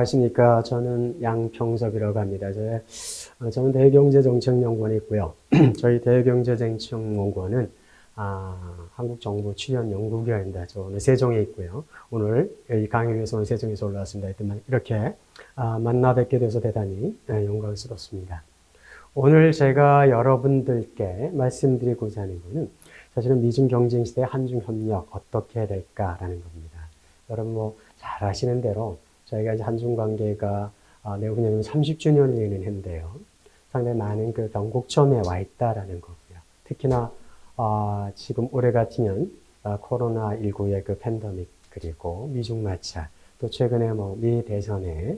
안녕하십니까. 저는 양평섭이라고 합니다. 저는 대외경제정책연구원에 있고요. 저희 대외경제정책연구원은 한국정부 출연 연구기관입니다. 저 오늘 세종에 있고요. 오늘 이 강의를 위해서 오늘 세종에서 올라왔습니다. 하여튼 이렇게 만나 뵙게 돼서 대단히 영광스럽습니다. 오늘 제가 여러분들께 말씀드리고자 하는 것은 사실은 미중 경쟁 시대 한중 협력 어떻게 해야 될까라는 겁니다. 여러분 잘 아시는 대로 저희가 이제 한중 관계가 내후년이면 30주년을 했는데요. 상당히 많은 그 변곡점에 와 있다라는 거고요. 특히나 지금 올해 같으면 코로나19의 그 팬데믹 그리고 미중 마찰 또 최근에 미 대선에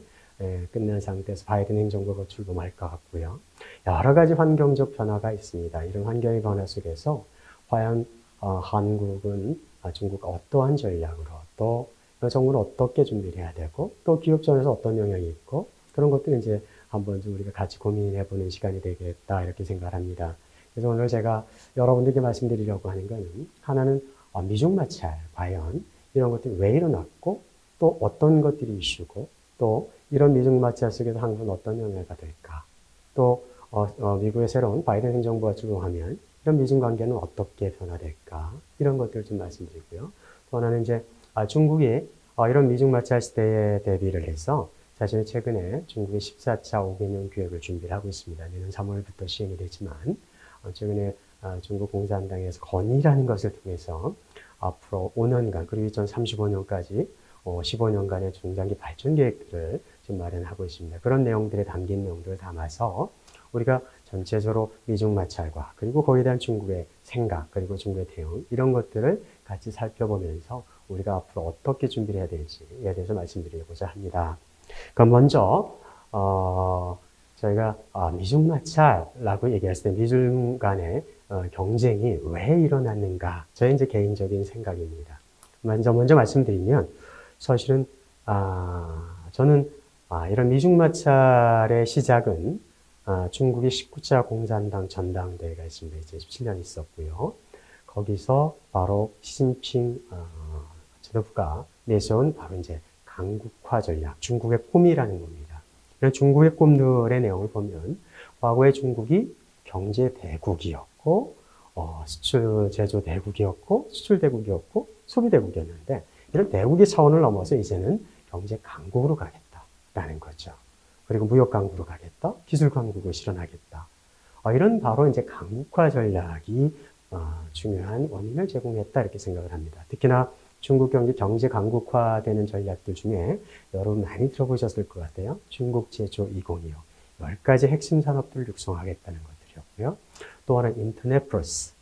끝난 상태에서 바이든 행정부가 출범할 것 같고요. 여러 가지 환경적 변화가 있습니다. 이런 환경의 변화 속에서 과연 한국은 중국과 어떠한 전략으로 또 정부는 어떻게 준비를 해야 되고 또 기업전에서 어떤 영향이 있고 그런 것들을 이제 한번 좀 우리가 같이 고민해보는 시간이 되겠다 이렇게 생각을 합니다. 그래서 오늘 제가 여러분들께 말씀드리려고 하는 것은 하나는 미중 마찰 과연 이런 것들이 왜 일어났고 또 어떤 것들이 이슈고 또 이런 미중 마찰 속에서 한국은 어떤 영향을 받을까 또 미국의 새로운 바이든 행정부가 출범하면 이런 미중 관계는 어떻게 변화될까 이런 것들을 좀 말씀드리고요. 또 하나는 이제 중국이 이런 미중 마찰 시대에 대비를 해서 사실 최근에 중국의 14차 5개년 계획을 준비를 하고 있습니다. 내년 3월부터 시행이 되지만 최근에 중국 공산당에서 건의라는 것을 통해서 앞으로 5년간 그리고 2035년까지 15년간의 중장기 발전 계획들을 지금 마련하고 있습니다. 그런 내용들에 담긴 내용들을 담아서 우리가 전체적으로 미중 마찰과 그리고 거기에 대한 중국의 생각 그리고 중국의 대응 이런 것들을 같이 살펴보면서 우리가 앞으로 어떻게 준비를 해야 될지에 대해서 말씀드리고자 합니다. 그럼 먼저 저희가 미중 마찰라고 얘기했을 때 미중 간의 경쟁이 왜 일어났는가 저의 이제 개인적인 생각입니다. 먼저 말씀드리면 사실은 저는 이런 미중 마찰의 시작은 중국의 19차 공산당 전당대회가 있습니다. 이제 17년 있었고요. 거기서 바로 시진핑 지도부가 내세운 바로 이제 강국화 전략, 중국의 꿈이라는 겁니다. 이런 중국의 꿈들의 내용을 보면 과거에 중국이 경제 대국이었고 수출 제조 대국이었고 수출 대국이었고 소비 대국이었는데 이런 대국의 차원을 넘어서 이제는 경제 강국으로 가겠다라는 거죠. 그리고 무역 강국으로 가겠다, 기술 강국을 실현하겠다. 이런 바로 이제 강국화 전략이 중요한 원인을 제공했다 이렇게 생각을 합니다. 특히나 중국 경제 강국화되는 전략들 중에 여러분 많이 들어보셨을 것 같아요. 중국 제조 2025, 10가지 핵심 산업들을 육성하겠다는 것들이었고요. 또 하나는 인터넷 플러스,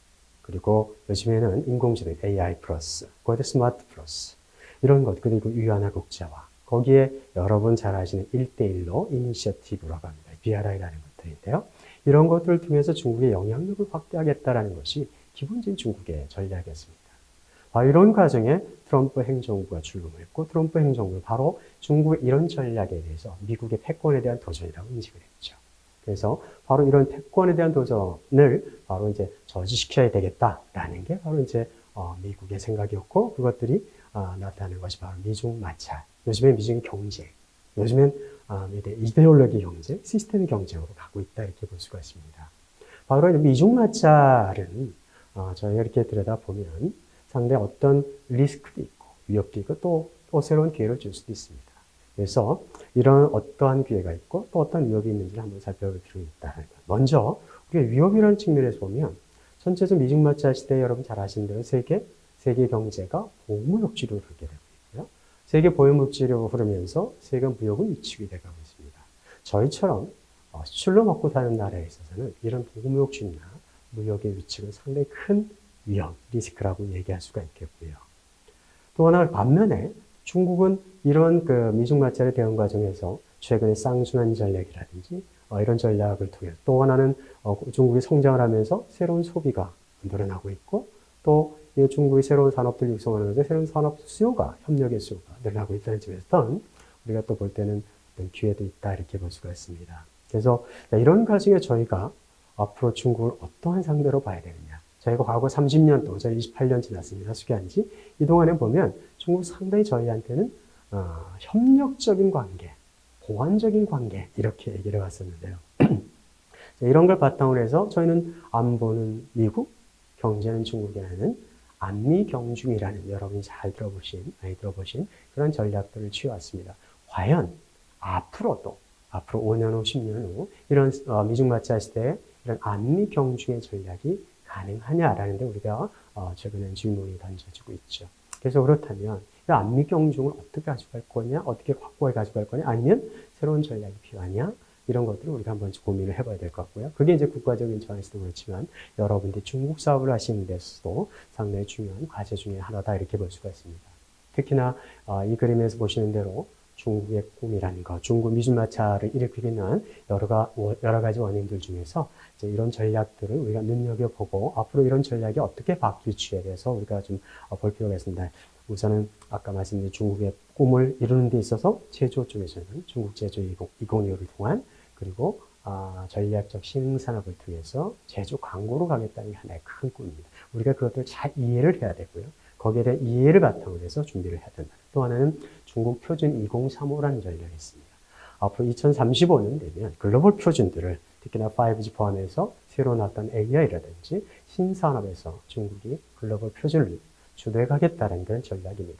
그리고 요즘에는 인공지능 AI 플러스, 거기에 스마트 플러스 이런 것, 그리고 유연화 국제화, 거기에 여러분 잘 아시는 1대1로 이니셔티브라고 합니다. BRI라는 것들인데요. 이런 것들을 통해서 중국의 영향력을 확대하겠다는 것이 기본적인 중국의 전략이었습니다. 이런 과정에 트럼프 행정부가 출범했고 트럼프 행정부는 바로 중국의 이런 전략에 대해서 미국의 패권에 대한 도전이라고 인식을 했죠. 그래서 바로 이런 패권에 대한 도전을 바로 이제 저지시켜야 되겠다라는 게 바로 이제 미국의 생각이었고 그것들이 나타나는 것이 바로 미중 마찰. 요즘엔 미중 경제, 요즘엔 이데올로기 경제, 시스템 경쟁으로 가고 있다 이렇게 볼 수가 있습니다. 바로 미중 마찰은 저희가 이렇게 들여다보면 상당히 어떤 리스크도 있고 위협도 있고 또 새로운 기회를 줄 수도 있습니다. 그래서 이런 어떠한 기회가 있고 또 어떤 위협이 있는지를 한번 살펴볼 필요가 있다는 것. 먼저 우리가 위협이라는 측면에서 보면 전체적으로 미중 마찰 시대에 여러분 잘 아시는 대로 세계 경제가 보호무역지로 흐르게 되고 있고요. 세계 보호무역지로 흐르면서 세계 무역은 위축이 되고 있습니다. 저희처럼 수출로 먹고 사는 나라에 있어서는 이런 보호무역지나 무역의 위축은 상당히 큰 위험, 리스크라고 얘기할 수가 있겠고요. 또 하나 반면에 중국은 이런 그 미중 마찰의 대응 과정에서 최근에 쌍순환 전략이라든지 이런 전략을 통해 또 하나는 중국이 성장을 하면서 새로운 소비가 늘어나고 있고 또 중국이 새로운 산업들 육성하면서 새로운 산업 수요가 협력의 수요가 늘어나고 있다는 점에서는 우리가 또 볼 때는 어떤 기회도 있다 이렇게 볼 수가 있습니다. 그래서 이런 과정에 저희가 앞으로 중국을 어떠한 상대로 봐야 되느냐. 저희가 과거 30년 동안, 저희 28년 지났습니다. 수기한 지. 이 동안에 보면 중국 상당히 저희한테는 협력적인 관계, 보완적인 관계 이렇게 얘기를 해왔었는데요. 이런 걸 바탕으로 해서 저희는 안보는 미국, 경제는 중국이라는 안미경중이라는 여러분이 잘 많이 들어보신 그런 전략들을 취해왔습니다. 과연 앞으로 5년 후, 10년 후 이런 미중마찰 시대에 이런 안미경중의 전략이 가능하냐라는 데 우리가 최근에 질문이 던져지고 있죠. 그래서 그렇다면 이 안미경중을 어떻게 가져갈 거냐, 어떻게 확고하게 가져갈 거냐, 아니면 새로운 전략이 필요하냐, 이런 것들을 우리가 한번 고민을 해봐야 될 것 같고요. 그게 이제 국가적인 차원에서도 그렇지만 여러분들이 중국 사업을 하시는 데서도 상당히 중요한 과제 중에 하나다 이렇게 볼 수가 있습니다. 특히나 이 그림에서 보시는 대로 중국의 꿈이라는 것, 중국 미중마찰을 일으키는 여러 가지 원인들 중에서 이제 이런 전략들을 우리가 눈여겨보고 앞으로 이런 전략이 어떻게 바뀔지에 대해서 우리가 좀 볼 필요가 있습니다. 우선은 아까 말씀드린 중국의 꿈을 이루는 데 있어서 제조 쪽에서는 중국 제조 2025를 통한 그리고 전략적 신흥산업을 통해서 제조 광고로 가겠다는 게 하나의 큰 꿈입니다. 우리가 그것들을 잘 이해를 해야 되고요. 거기에 대한 이해를 바탕으로 해서 준비를 해야 된다. 또 하나는 중국 표준 2035라는 전략이 있습니다. 앞으로 2035년 되면 글로벌 표준들을 특히나 5G 포함해서 새로 나왔던 AI라든지 신산업에서 중국이 글로벌 표준을 주도해 가겠다는 그런 전략입니다.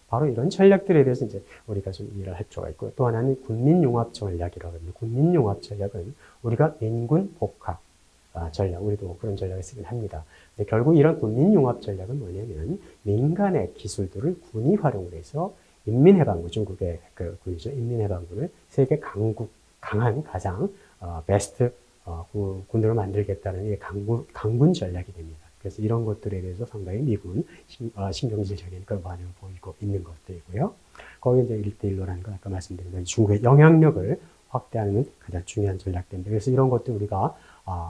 바로 이런 전략들에 대해서 이제 우리가 좀 이해를 할 필요가 있고요. 또 하나는 군민융합 전략이라고 합니다. 군민융합 전략은 우리가 민군 복합 전략, 우리도 그런 전략을 쓰긴 합니다. 결국 이런 군민융합 전략은 뭐냐면 민간의 기술들을 군이 활용을 해서 인민해방군, 중국의 그 군이죠. 인민해방군을 세계 강한 가장 베스트 군으로 만들겠다는 게 강군 전략이 됩니다. 그래서 이런 것들에 대해서 상당히 미국은 신경질적인 그런 반응을 보이고 있는 것들이고요. 거기에 이제 1대1로라는 건 아까 말씀드린 대로 중국의 영향력을 확대하는 가장 중요한 전략들인데, 그래서 이런 것들 우리가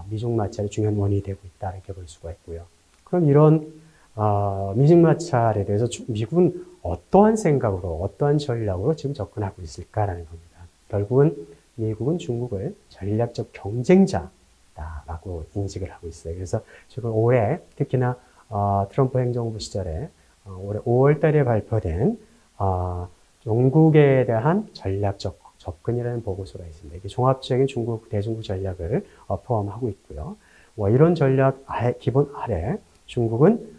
미중마찰의 중요한 원인이 되고 있다 이렇게 볼 수가 있고요. 그럼 이런 미중마찰에 대해서 미국은 어떠한 생각으로 어떠한 전략으로 지금 접근하고 있을까라는 겁니다. 결국은 미국은 중국을 전략적 경쟁자라고 인식을 하고 있어요. 그래서 지금 올해 특히나 트럼프 행정부 시절에 올해 5월 달에 발표된 영국에 대한 전략적 접근이라는 보고서가 있습니다. 이게 종합적인 대중국 전략을 포함하고 있고요. 이런 전략 기본 아래 중국은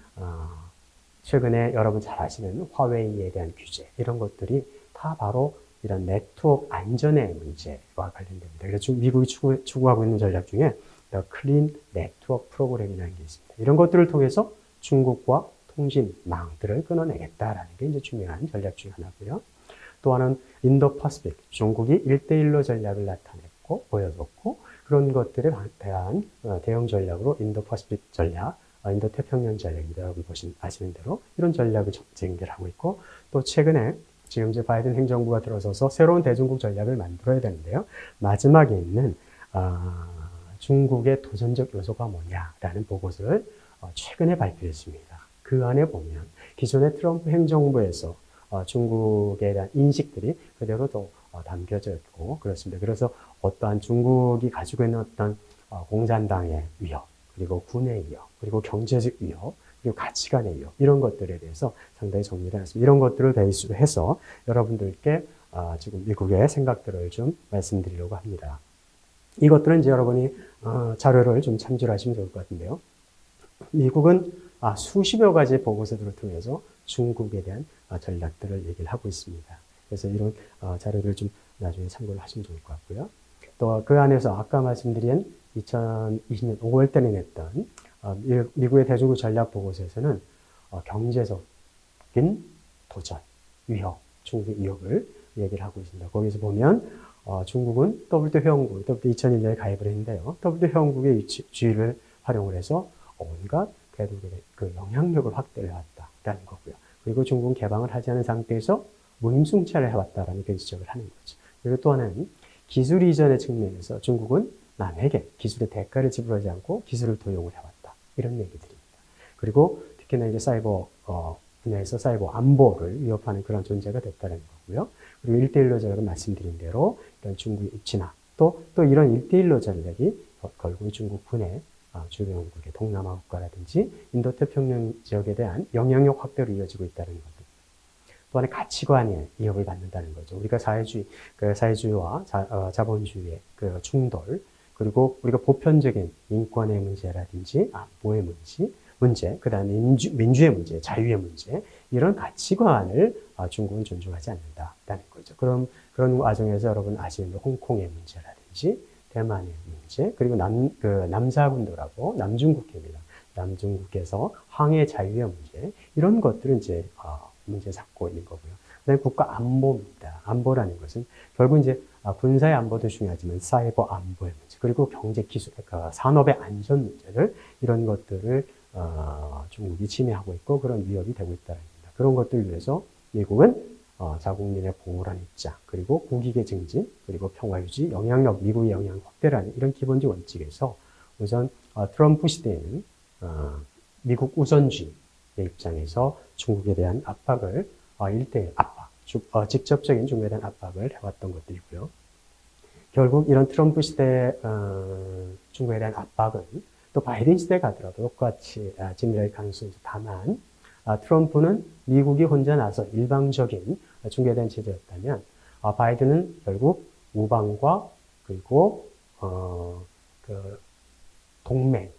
최근에 여러분 잘 아시는 화웨이에 대한 규제 이런 것들이 다 바로 이런 네트워크 안전의 문제와 관련됩니다. 그래서 미국이 추구하고 있는 전략 중에 클린 네트워크 프로그램이라는 게 있습니다. 이런 것들을 통해서 중국과 통신망들을 끊어내겠다라는 게 이제 중요한 전략 중 하나고요. 또 하나는 인도 퍼시픽, 중국이 1대1로 전략을 나타냈고 보여줬고 그런 것들에 대한 대응 전략으로 인도 퍼시픽 전략, 인도 태평양 전략입니다. 여러분 아시는 대로 이런 전략을 전개하고 있고 또 최근에 지금 이제 바이든 행정부가 들어서서 새로운 대중국 전략을 만들어야 되는데요. 마지막에 있는 중국의 도전적 요소가 뭐냐라는 보고서를 최근에 발표했습니다. 그 안에 보면 기존의 트럼프 행정부에서 중국에 대한 인식들이 그대로 또 담겨져 있고 그렇습니다. 그래서 어떠한 중국이 가지고 있는 어떤 공산당의 위협, 그리고 군의 위협, 그리고 경제적 위협, 그리고 가치관의 위협 이런 것들에 대해서 상당히 정리를 했습니다. 이런 것들을 베이스로 해서 여러분들께 지금 미국의 생각들을 좀 말씀드리려고 합니다. 이것들은 이제 여러분이 자료를 좀 참조를 하시면 좋을 것 같은데요. 미국은 수십여 가지 보고서들을 통해서 중국에 대한 전략들을 얘기를 하고 있습니다. 그래서 이런 자료를 좀 나중에 참고를 하시면 좋을 것 같고요. 또 그 안에서 아까 말씀드린 2020년 5월 달에 냈던 미국의 대중국 전략 보고서에서는 경제적인 도전, 위협, 중국의 위협을 얘기를 하고 있습니다. 거기서 보면 중국은 WTO 회원국, WTO 2001년에 가입을 했는데요. WTO 회원국의 지위를 활용을 해서 온갖 궤도의 그 영향력을 확대를 해왔다라는 거고요. 그리고 중국은 개방을 하지 않은 상태에서 무임승차를 해왔다라는 그런 지적을 하는 거죠. 그리고 또 하나는 기술 이전의 측면에서 중국은 남에게 기술의 대가를 지불하지 않고 기술을 도용을 해왔다. 이런 얘기들입니다. 그리고 특히나 이제 사이버 분야에서 사이버 안보를 위협하는 그런 존재가 됐다는 거고요. 그리고 1대1로 전략은 말씀드린 대로 이런 중국의 입지나 또 이런 1대1로 전략이 결국 중국군의 주요 영국의 동남아 국가라든지 인도태평양 지역에 대한 영향력 확대로 이어지고 있다는 겁니다. 또한의 가치관의 위협을 받는다는 거죠. 우리가 사회주의와 자본주의의 그 충돌, 그리고 우리가 보편적인 인권의 문제라든지 안보의 문제, 그 다음에 민주의 문제, 자유의 문제, 이런 가치관을 중국은 존중하지 않는다라는 거죠. 그런 과정에서 여러분 아시는 홍콩의 문제라든지 대만의 문제, 그리고 남사군도라고 남중국해입니다. 남중국해에서 황해 자유의 문제, 이런 것들은 이제 문제 삼고 있는 거고요. 그다음에 국가 안보입니다. 안보라는 것은 결국 이제 군사의 안보도 중요하지만 사이버 안보의 문제, 그리고 경제 기술, 그러니까 산업의 안전 문제들, 이런 것들을 중국이 침해하고 있고 그런 위협이 되고 있다는 겁니다. 그런 것들을 위해서 미국은 자국민의 보호라는 입장, 그리고 국익의 증진, 그리고 평화유지, 미국의 영향력 확대라는 이런 기본적 원칙에서 우선 트럼프 시대에는 미국 우선주의의 입장에서 중국에 대한 압박을 1대1 압박, 직접적인 중국에 대한 압박을 해왔던 것들이고요. 결국 이런 트럼프 시대 중국에 대한 압박은 또 바이든 시대에 가더라도 똑같이 진행될 가능성이 있죠. 다만 트럼프는 미국이 혼자 나서 일방적인 중국에 대한 제재였다면 바이든은 결국 우방과 그리고 그 동맹,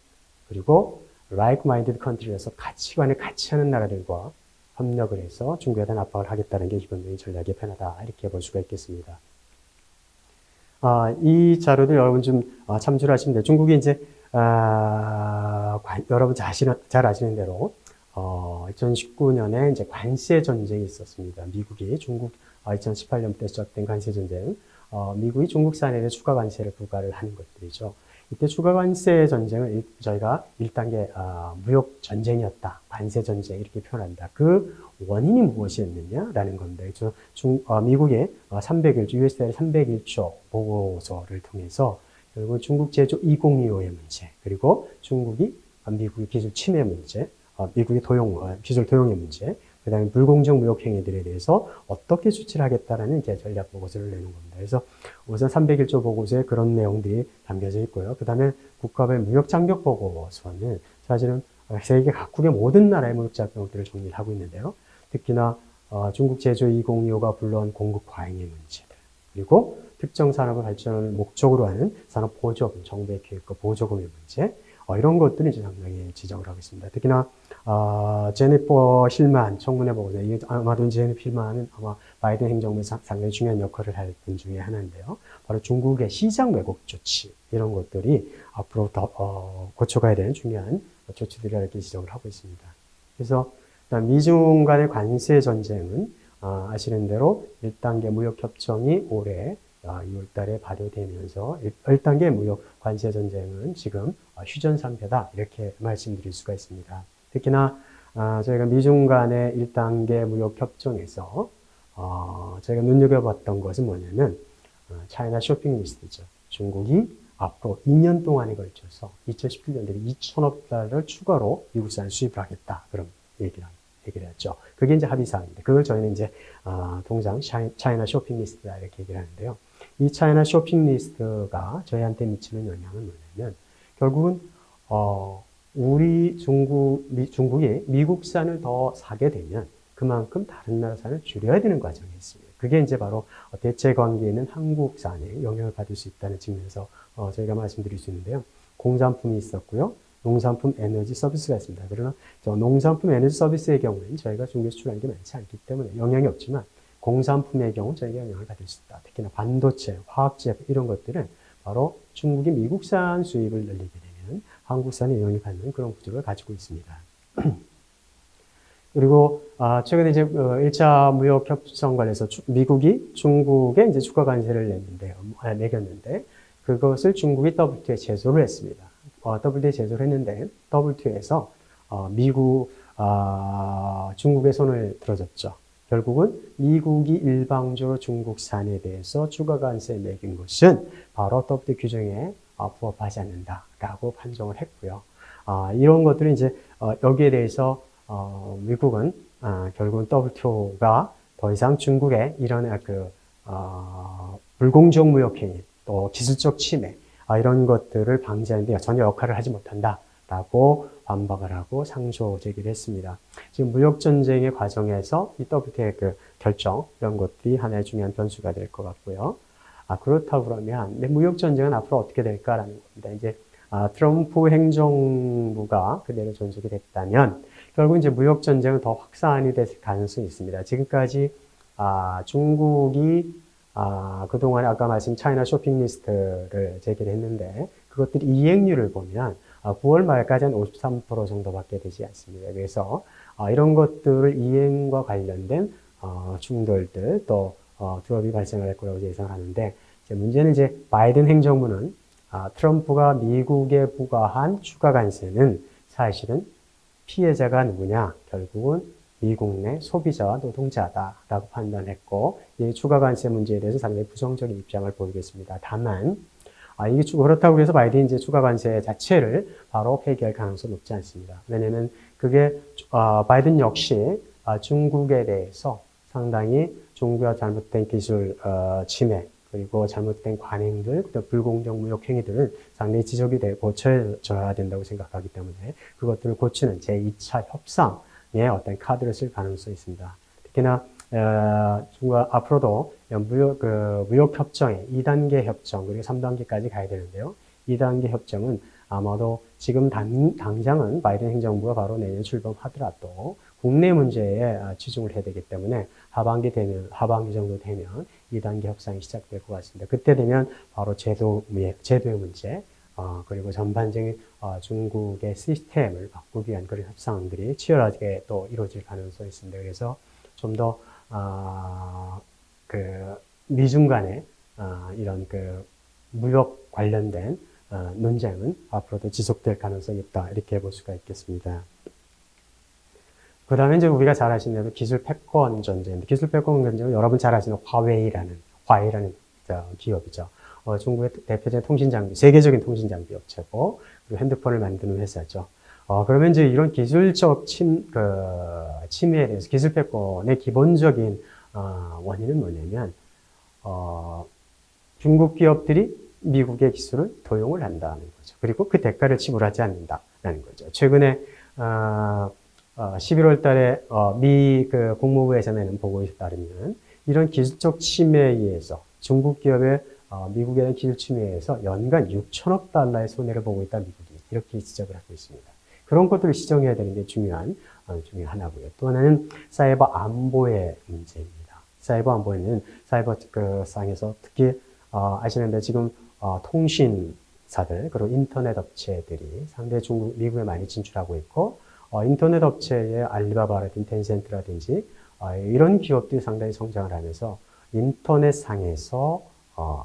그리고 like-minded country에서 가치관을 같이 하는 나라들과 협력을 해서 중국에 대한 압박을 하겠다는 게 기본적인 전략의 변화다, 이렇게 볼 수가 있겠습니다. 이 자료들 여러분 좀 참조를 하시면 돼요. 중국이 이제 여러분 잘 아시는 대로 2019년에 이제 관세 전쟁이 있었습니다. 미국이 중국 2018년부터 시작된 관세 전쟁, 미국이 중국산에 대해 추가 관세를 부과를 하는 것들이죠. 이때 추가 관세 전쟁을 저희가 1단계 무역 전쟁이었다, 관세 전쟁 이렇게 표현한다. 그 원인이 무엇이었느냐라는 건데, 미국의 301조, USDA 301조 보고서를 통해서 결국 중국 제조 2025의 문제, 그리고 중국이 미국의 기술 침해 문제, 미국의 기술 도용의 문제, 그 다음에 불공정 무역 행위들에 대해서 어떻게 조치를 하겠다라는 이제 전략 보고서를 내는 겁니다. 그래서 우선 301조 보고서에 그런 내용들이 담겨져 있고요. 그 다음에 국가별 무역 장벽 보고서는 사실은 세계 각국의 모든 나라의 무역 장벽들을 정리를 하고 있는데요. 특히나 중국 제조 2025가 불러온 공급 과잉의 문제들, 그리고 특정 산업의 발전을 목적으로 하는 산업 보조금, 정부의 기획과 보조금의 문제, 이런 것들을 이제 상당히 지적을 하고 있습니다. 특히나 제니퍼 힐만 청문회 보고서, 아마도 제니퍼 힐만은 아마 바이든 행정부에서 상당히 중요한 역할을 할 분 중에 하나인데요. 바로 중국의 시장 왜곡 조치, 이런 것들이 앞으로 더 고쳐가야 되는 중요한 조치들이라 이렇게 지적을 하고 있습니다. 그래서 미중 간의 관세 전쟁은 아시는 대로 1단계 무역협정이 올해 2월 달에 발효되면서 1단계 무역 관세 전쟁은 지금 휴전 상태다, 이렇게 말씀드릴 수가 있습니다. 특히나 저희가 미중 간의 1단계 무역 협정에서 저희가 눈여겨봤던 것은 뭐냐면 차이나 쇼핑 리스트죠. 중국이 앞으로 2년 동안에 걸쳐서 2017년 대비 2천억 달러를 추가로 미국산을 수입을 하겠다, 그런 얘기를 했죠. 그게 이제 합의사항인데, 그걸 저희는 이제 통상 차이나 쇼핑 리스트다, 이렇게 얘기를 하는데요. 이 차이나 쇼핑 리스트가 저희한테 미치는 영향은 뭐냐면, 결국은 중국이 미국산을 더 사게 되면 그만큼 다른 나라 산을 줄여야 되는 과정이 있습니다. 그게 이제 바로 대체 관계에 있는 한국산에 영향을 받을 수 있다는 측면에서 저희가 말씀드릴 수 있는데요. 공산품이 있었고요. 농산품, 에너지 서비스가 있습니다. 그러나 농산품, 에너지 서비스의 경우는 저희가 중국에 수출하는 게 많지 않기 때문에 영향이 없지만, 공산품의 경우 저희가 영향을 받을 수 있다. 특히나 반도체, 화학제품, 이런 것들은 바로 중국이 미국산 수입을 늘리게 되면 한국산에 영향을 받는 그런 구조를 가지고 있습니다. 그리고 최근에 이제 1차 무역 협정 관련해서 미국이 중국에 이제 추가 관세를 매겼는데, 그것을 중국이 WTO에 제소를 했습니다. WTO에 제소를 했는데, WTO에서 중국의 손을 들어줬죠. 결국은 미국이 일방적으로 중국산에 대해서 추가 관세 매긴 것은 바로 WTO 규정에 부합하지 않는다라고 판정을 했고요. 이런 것들은 이제 여기에 대해서 미국은 결국은 WTO가 더 이상 중국의 이런 불공정 무역 행위, 또 기술적 침해, 이런 것들을 방지하는 데 전혀 역할을 하지 못한다라고 반박을 하고 상조 제기를 했습니다. 지금 무역 전쟁의 과정에서 이 WTO의 그 결정 이런 것들이 하나의 중요한 변수가 될 것 같고요. 그렇다고 그러면 무역 전쟁은 앞으로 어떻게 될까라는 겁니다. 이제 트럼프 행정부가 그대로 존속이 됐다면 결국 이제 무역 전쟁은 더 확산이 될 가능성이 있습니다. 지금까지 중국이 그동안 아까 말씀 차이나 쇼핑 리스트를 제기를 했는데 그것들이 이행률을 보면 9월 말까지 한 53% 정도밖에 되지 않습니다. 그래서 이런 것들을 이행과 관련된 충돌들 또 트러블이 발생할 거라고 예상하는데 문제는 이제 바이든 행정부는 트럼프가 미국에 부과한 추가 관세는 사실은 피해자가 누구냐? 결국은 미국 내 소비자와 노동자다라고 판단했고 이 추가 관세 문제에 대해서 상당히 부정적인 입장을 보이겠습니다. 다만 이게 그렇다고 해서 바이든이 이제 추가 관세 자체를 바로 폐기할 가능성은 높지 않습니다. 왜냐하면 그게 바이든 역시 중국에 대해서 상당히 중국의 잘못된 기술 침해 그리고 잘못된 관행들, 또 불공정 무역 행위들은 상당히 지적이 되고 고쳐져야 된다고 생각하기 때문에 그것들을 고치는 제2차 협상에 어떤 카드를 쓸 가능성이 있습니다. 특히나 중국 앞으로도 무역 협정의 2단계 협정 그리고 3단계까지 가야 되는데요. 2단계 협정은 아마도 지금 당장은 바이든 행정부가 바로 내년 출범하더라도 국내 문제에 치중을 해야 되기 때문에 하반기 정도 되면 2단계 협상이 시작될 것 같습니다. 그때 되면 바로 제도의 문제, 그리고 전반적인 중국의 시스템을 바꾸기 위한 그런 협상들이 치열하게 또 이루어질 가능성이 있습니다. 그래서 좀 더 미중 간의 이런 무역 관련된 논쟁은 앞으로도 지속될 가능성이 있다 이렇게 볼 수가 있겠습니다. 그 다음에 이제 우리가 잘 아시는 대로 기술 패권 전쟁인데, 기술 패권 전쟁은 여러분 잘 아시는 화웨이라는 기업이죠. 중국의 대표적인 통신장비, 세계적인 통신장비 업체고, 그리고 핸드폰을 만드는 회사죠. 그러면 이제 이런 기술적 침해에 대해서 기술 패권의 기본적인, 원인은 뭐냐면, 중국 기업들이 미국의 기술을 도용을 한다는 거죠. 그리고 그 대가를 지불하지 않는다라는 거죠. 최근에, 11월 달에 미 국무부에서 내는 보고에 따르면 이런 기술적 침해에 의해서 중국 기업의 미국에 대한 기술 침해에 의해서 연간 6천억 달러의 손해를 보고 있다 미국이 이렇게 지적을 하고 있습니다. 그런 것들을 시정해야 되는 게 중요한 중에 하나고요. 또 하나는 사이버 안보의 문제입니다. 사이버 안보에는 사이버 상에서 특히 아시는 대로 지금 통신사들 그리고 인터넷 업체들이 상당히 미국에 많이 진출하고 있고 인터넷 업체의 알리바바라든지 텐센트라든지 이런 기업들이 상당히 성장을 하면서 인터넷 상에서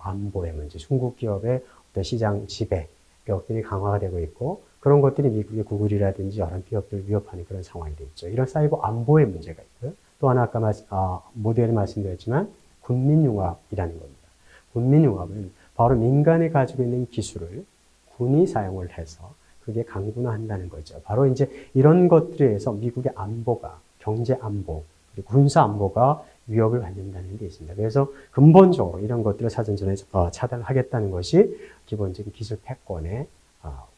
안보의 문제, 중국 기업의 어떤 시장 지배 력들이 강화가 되고 있고 그런 것들이 미국의 구글이라든지 여러 기업들을 위협하는 그런 상황이 되어 있죠. 이런 사이버 안보의 문제가 있고요. 또 하나 아까 모두에 말씀드렸지만 군민융합이라는 겁니다. 군민융합은 바로 민간이 가지고 있는 기술을 군이 사용을 해서 그게 강군화한다는 거죠. 바로 이제 이런 것들에 의해서 미국의 안보가, 경제 안보, 그리고 군사 안보가 위협을 받는다는 게 있습니다. 그래서 근본적으로 이런 것들을 사전전에 차단하겠다는 것이 기본적인 기술 패권의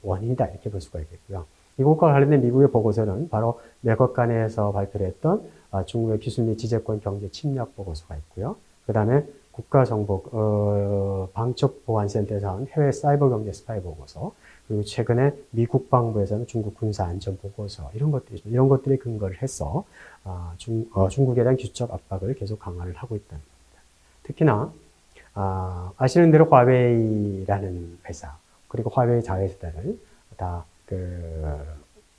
원인이다 이렇게 볼 수가 있겠고요. 이것과 관련된 미국의 보고서는 바로 내각간에서 발표를 했던 중국의 기술 및 지재권 경제 침략 보고서가 있고요. 그 다음에 국가정보 방첩보안센터에서 한 해외 사이버 경제 스파이 보고서, 그리고 최근에 미 국방부에서는 중국 군사 안전 보고서 이런 것들이 근거를 해서 중국에 대한 기술적 압박을 계속 강화를 하고 있다는 겁니다. 특히나 아시는 대로 화웨이라는 회사 그리고 화웨이 자회사를 다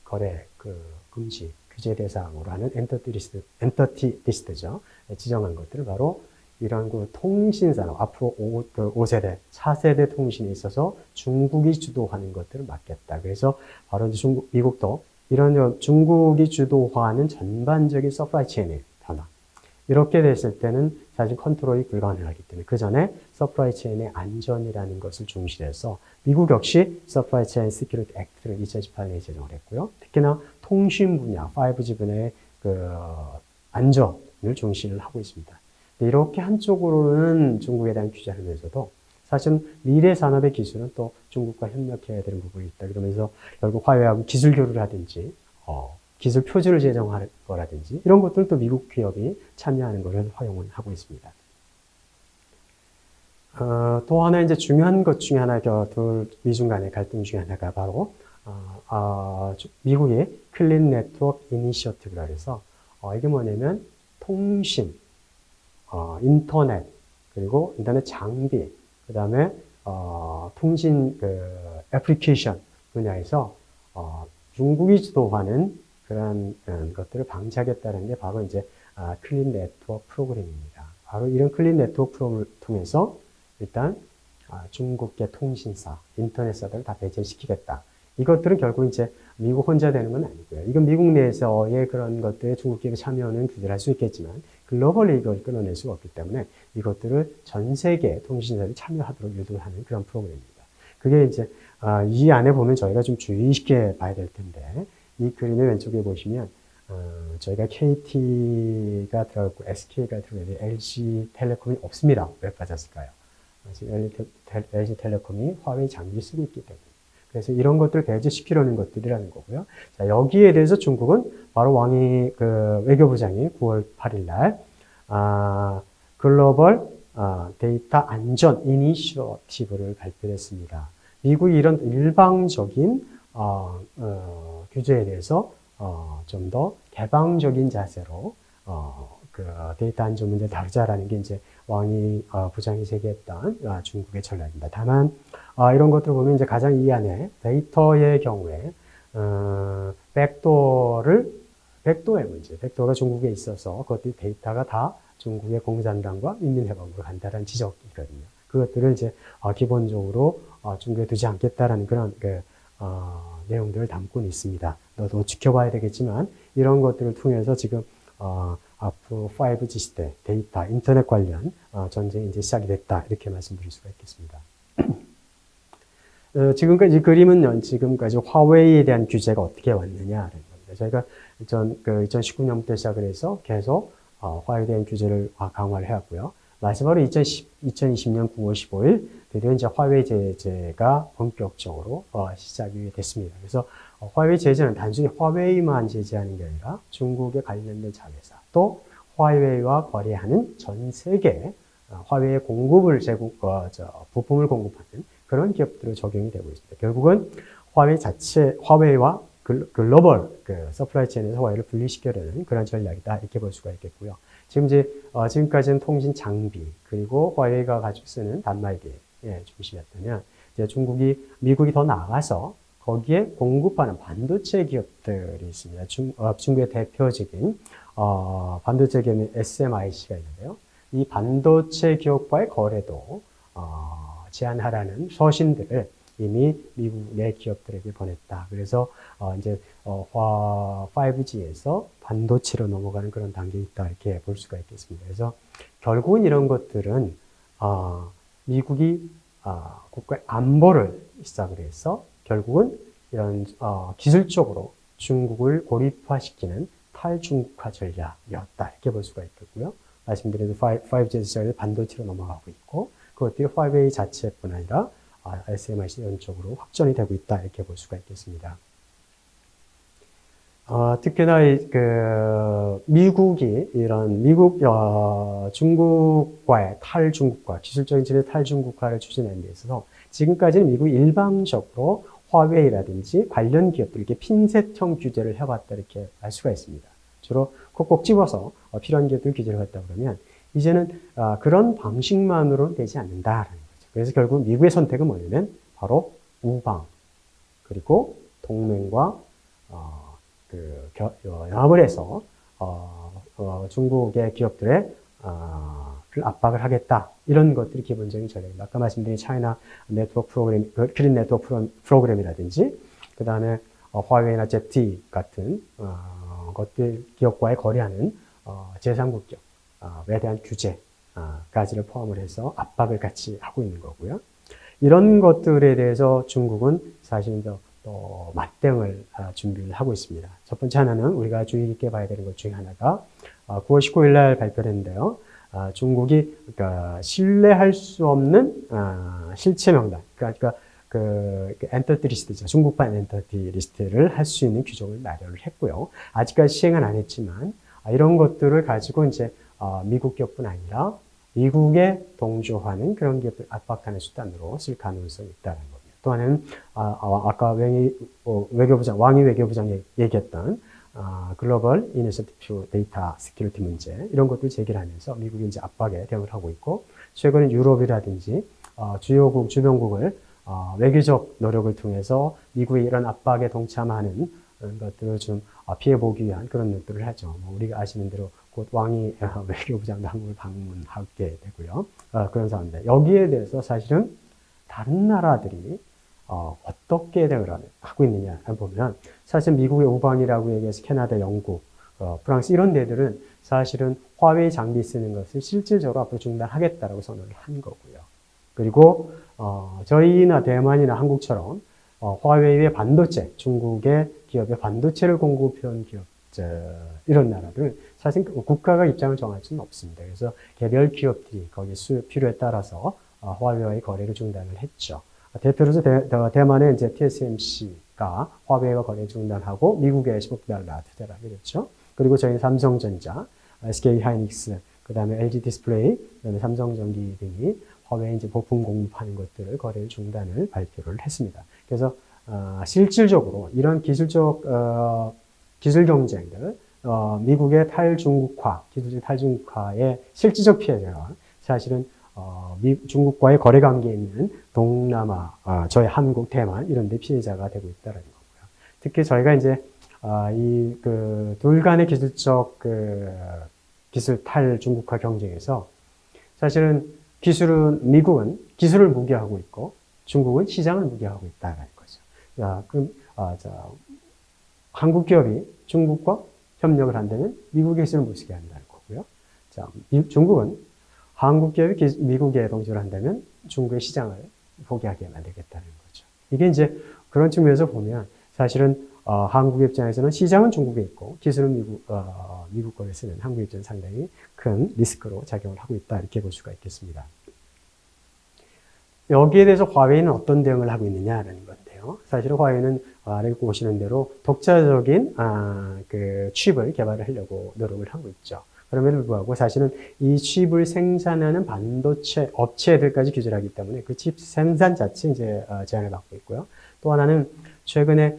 거래 금지 규제 대상으로 하는 엔터티 리스트죠. 지정한 것들을 바로 이런 통신산업, 앞으로 5세대, 4세대 통신에 있어서 중국이 주도하는 것들을 막겠다. 그래서 바로 미국도 이런 중국이 주도하는 전반적인 서플라이 체인의 변화. 이렇게 됐을 때는 사실 컨트롤이 불가능하기 때문에 그 전에 서플라이 체인의 안전이라는 것을 중시해서 미국 역시 서플라이 체인 시큐리티 액트를 2018년에 제정을 했고요. 특히나 통신 분야, 5G 분야의 안전을 중시를 하고 있습니다. 이렇게 한쪽으로는 중국에 대한 규제를 하면서도 사실은 미래 산업의 기술은 또 중국과 협력해야 되는 부분이 있다. 그러면서 결국 화웨이하고 기술 교류를 하든지 기술 표준을 제정할 거라든지 이런 것들도 미국 기업이 참여하는 것을 허용을 하고 있습니다. 또 하나 이제 중요한 것 중에 하나가 미중 간의 갈등 중에 하나가 바로 미국의 클린 네트워크 이니셔티브라 해서 이게 뭐냐면 통신, 인터넷, 그리고 인터넷 장비, 그 다음에 통신 애플리케이션 분야에서 중국이 주도하는 그런 것들을 방지하겠다는 게 바로 이제 클린 네트워크 프로그램입니다. 바로 이런 클린 네트워크 프로그램을 통해서 일단 중국계 통신사, 인터넷사들을 다 배제시키겠다. 이것들은 결국 이제 미국 혼자 되는 건 아니고요. 이건 미국 내에서의 그런 것들에 중국 기업이 참여하는 규제를 할 수 있겠지만 글로벌리 이걸 끌어낼 수가 없기 때문에 이것들을 전 세계 통신사들이 참여하도록 유도하는 그런 프로그램입니다. 그게 이제 이 안에 보면 저희가 좀 주의 있게 봐야 될 텐데 이 그림의 왼쪽에 보시면 저희가 KT가 들어갔고 SK가 들어갔는데 LG텔레콤이 없습니다. 왜 빠졌을까요? 지금 LG텔레콤이 화웨이 장비를 쓰고 있기 때문에. 그래서 이런 것들을 배제시키려는 것들이라는 거고요. 자, 여기에 대해서 중국은 바로 왕이 외교부장이 9월 8일 날 글로벌 데이터 안전 이니셔티브를 발표했습니다. 미국이 이런 일방적인 규제에 대해서 좀 더 개방적인 자세로 데이터 안전 문제를 다루자라는 게 이제 왕이 부장이 제기했던 중국의 전략입니다. 다만 이런 것들을 보면 이제 가장 이 안에 데이터의 경우에 백도어의 문제, 백도어가 중국에 있어서 그것들이 데이터가 다 중국의 공산당과 인민해방으로 간다는 지적이거든요. 그것들을 이제 기본적으로 중국에 두지 않겠다라는 그런 내용들을 담고는 있습니다. 너도 지켜봐야 되겠지만 이런 것들을 통해서 지금 앞으로 5G 시대, 데이터, 인터넷 관련 전쟁이 이제 시작이 됐다. 이렇게 말씀드릴 수가 있겠습니다. 지금까지 이 그림은 지금까지 화웨이에 대한 규제가 어떻게 왔느냐라는 겁니다. 저희가 2019년부터 시작을 해서 계속 화웨이에 대한 규제를 강화를 해왔고요. 마지막으로 2020년 9월 15일 드디어 이제 화웨이 제재가 본격적으로 시작이 됐습니다. 그래서 화웨이 제재는 단순히 화웨이만 제재하는 게 아니라 중국에 관련된 자회사 또 화웨이와 거래하는 전 세계 화웨이의 공급을 부품을 공급하는 그런 기업들로 적용이 되고 있습니다. 결국은 화웨이와 글로벌 서플라이 체인에서 화웨이를 분리시키려는 그런 전략이다 이렇게 볼 수가 있겠고요. 지금까지는 통신 장비 그리고 화웨이가 가지고 쓰는 단말기 중심이었다면 이제 미국이 더 나아가서 거기에 공급하는 반도체 기업들이 있습니다. 중국의 대표적인 반도체 기업인 SMIC가 있는데요. 이 반도체 기업과의 거래도 제한하라는 서신들을 이미 미국 내 기업들에게 보냈다. 그래서 이제 5G에서 반도체로 넘어가는 그런 단계에 있다. 이렇게 볼 수가 있겠습니다. 그래서 결국은 이런 것들은 미국이 국가의 안보를 시작을 해서 결국은 이런 기술적으로 중국을 고립화시키는 탈중국화 전략이었다. 이렇게 볼 수가 있겠고요. 말씀드린 5G 시작에서 반도체로 넘어가고 있고 그것들이 화웨이 자체뿐 아니라 SMIC 연쪽으로 확전이 되고 있다. 이렇게 볼 수가 있겠습니다. 특히나 미국이 중국과의 탈중국화, 기술적인 질의 탈중국화를 추진하는 데 있어서 지금까지는 미국이 일방적으로 화웨이라든지 관련 기업들에게 핀셋형 규제를 해왔다 이렇게 알 수가 있습니다. 주로 콕콕 집어서 필요한 기업들 규제를 했다 그러면 이제는 그런 방식만으로는 되지 않는다라는 거죠. 그래서 결국 미국의 선택은 뭐냐면 바로 우방 그리고 동맹과 연합을 해서 중국의 기업들의 압박을 하겠다. 이런 것들이 기본적인 전략입니다. 아까 말씀드린 차이나 네트워크 프로그램, 클린 네트워크 프로그램이라든지 그 다음에 화웨이나 ZTE 같은 것들 기업과의 거래하는 제3국 기업에 대한 규제까지를 포함을 해서 압박을 같이 하고 있는 거고요. 이런 것들에 대해서 중국은 사실은 또 맞대응을 준비를 하고 있습니다. 첫 번째 하나는 우리가 주의 깊게 봐야 되는 것 중에 하나가 9월 19일 날 발표했는데요. 중국이 신뢰할 수 없는 실체 명단, 그러니까 엔터티 리스트죠. 중국판 엔터티 리스트를 할 수 있는 규정을 마련을 했고요. 아직까지 시행은 안 했지만 이런 것들을 가지고 이제 미국 기업뿐 아니라 미국에 동조하는 그런 기업을 압박하는 수단으로 쓸 가능성이 있다는 겁니다. 또 하나는 아까 왕이 외교부장이 얘기했던 글로벌 이니셔티브 데이터 시큐리티 문제 이런 것들 제기를 하면서 미국이 이제 압박에 대응을 하고 있고 최근에 유럽이라든지 주요국 주변국을 외교적 노력을 통해서 미국이 이런 압박에 동참하는 것들을 좀 피해보기 위한 그런 노력들을 하죠. 우리가 아시는 대로 곧 왕이 외교부장도 한국을 방문하게 되고요. 그런 상황인데 여기에 대해서 사실은 다른 나라들이 어떻게 대응을 하고 있느냐 보면 사실 미국의 우방이라고 얘기해서 캐나다, 영국, 프랑스 이런 데들은 사실은 화웨이 장비 쓰는 것을 실질적으로 앞으로 중단하겠다라고 선언을 한 거고요. 그리고 저희나 대만이나 한국처럼 화웨이의 반도체, 중국의 기업의 반도체를 공급해온 기업 이런 나라들은 사실 국가가 입장을 정할 수는 없습니다. 그래서 개별 기업들이 거기 필요에 따라서 화웨이와의 거래를 중단을 했죠. 대표로서 대만의 이제 TSMC가 화웨이와 거래 중단하고 미국에 10억 달러 투자를 하게 됐죠. 그리고 저희 삼성전자, SK 하이닉스, 그 다음에 LG 디스플레이, 그 다음에 삼성전기 등이 화웨이 이제 부품 공급하는 것들을 거래를 중단을 발표를 했습니다. 그래서 실질적으로 이런 기술적 기술 경쟁들, 미국의 탈중국화, 기술적 탈중국화의 실질적 피해자가 사실은 중국과의 거래 관계에 있는 동남아, 저희 한국, 대만 이런 데 피해자가 되고 있다는 거고요. 특히 저희가 이제 둘 간의 기술적 기술 탈중국화 경쟁에서 사실은 미국은 기술을 무기하고 있고 중국은 시장을 무기하고 있다는 거죠. 그럼 한국 기업이 중국과 협력을 한다면 미국의 기술을 못 쓰게 한다는 거고요. 중국은 한국 기업이 미국에 동조를 한다면 중국의 시장을 포기하게 만들겠다는 거죠. 이게 이제 그런 측면에서 보면 사실은 한국 입장에서는 시장은 중국에 있고 기술은 미국 거에 쓰는 한국 입장은 상당히 큰 리스크로 작용을 하고 있다 이렇게 볼 수가 있겠습니다. 여기에 대해서 화웨이는 어떤 대응을 하고 있느냐라는 건데요. 사실은 화웨이는 아래 보시는 대로 독자적인 칩을 개발을 하려고 노력을 하고 있죠. 그럼에도 불구하고 사실은 이 칩을 생산하는 반도체 업체들까지 규제를 하기 때문에 그 칩 생산 자체 이제 제한을 받고 있고요. 또 하나는 최근에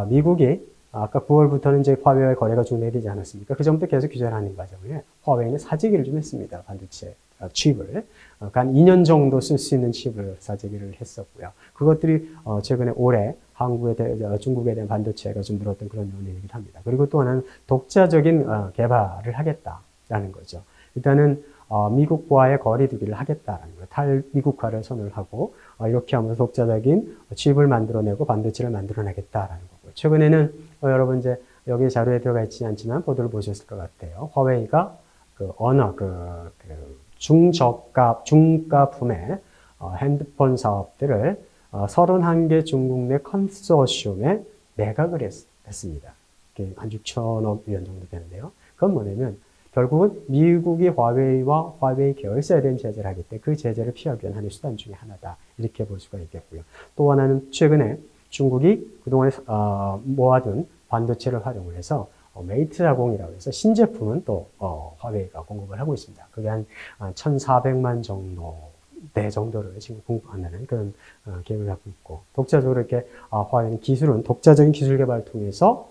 미국이 아까 9월부터는 이제 화웨이와 거래가 중단되지 않았습니까? 그 전부터 계속 규제를 하는 과정에 화웨이는 사재기를 좀 했습니다. 반도체 칩을. 한 2년 정도 쓸 수 있는 칩을 사재기를 했었고요. 그것들이 최근에 올해 중국에 대한 반도체가 좀 늘었던 그런 요인이기도 합니다. 그리고 또 하나는 독자적인 개발을 하겠다라는 거죠. 일단은 미국과의 거리두기를 하겠다라는 거예요. 탈미국화를 선언을 하고 이렇게 하면서 독자적인 칩을 만들어내고 반도체를 만들어내겠다라는 거고요. 최근에는 여러분 이제 여기 자료에 들어가 있지 않지만 보도를 보셨을 것 같아요. 화웨이가 중가품의 핸드폰 사업들을 31개 중국 내 컨소시엄에 매각을 했습니다. 한 6천억 위안 정도 되는데요. 그건 뭐냐면 결국은 미국이 화웨이와 화웨이 계열사에 대한 제재를 하기 때문에 그 제재를 피하기 위한 하나의 수단 중에 하나다. 이렇게 볼 수가 있겠고요. 또 하나는 최근에 중국이 그동안에 모아둔 반도체를 활용을 해서 메이트40이라고 해서 신제품은 또 화웨이가 공급을 하고 있습니다. 그게 한 1,400만 대 정도를 지금 공급한다는 그런 계획을 갖고 있고 독자적으로 이렇게 화웨이는 독자적인 기술 개발을 통해서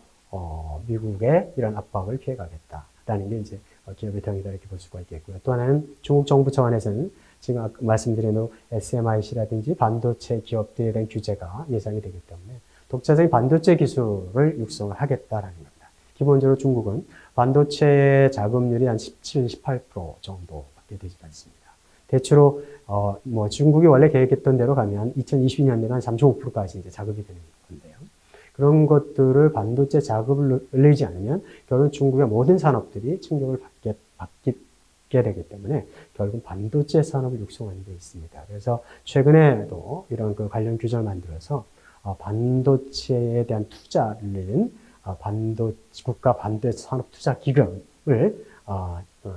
미국의 이런 압박을 피해가겠다라는 게 이제 기업의 대응이다 이렇게 볼 수가 있겠고요. 또 하나는 중국 정부 차원에서는 지금 아까 말씀드린 SMIC라든지 반도체 기업들에 대한 규제가 예상이 되기 때문에 독자적인 반도체 기술을 육성을 하겠다라는 겁니다. 기본적으로 중국은 반도체 자금률이 한 17, 18% 정도밖에 되지 않습니다. 대체로 중국이 원래 계획했던 대로 가면 2022년에는 한 35%까지 이제 자급이 되는 건데요. 그런 것들을 반도체 자급을 늘리지 않으면 결국 중국의 모든 산업들이 충격을 받게 되기 때문에 결국 반도체 산업을 육성하는 데 있습니다. 그래서 최근에도 이런 관련 규정을 만들어서 반도체에 대한 투자를 늘리는 국가 반도체 산업 투자 기금을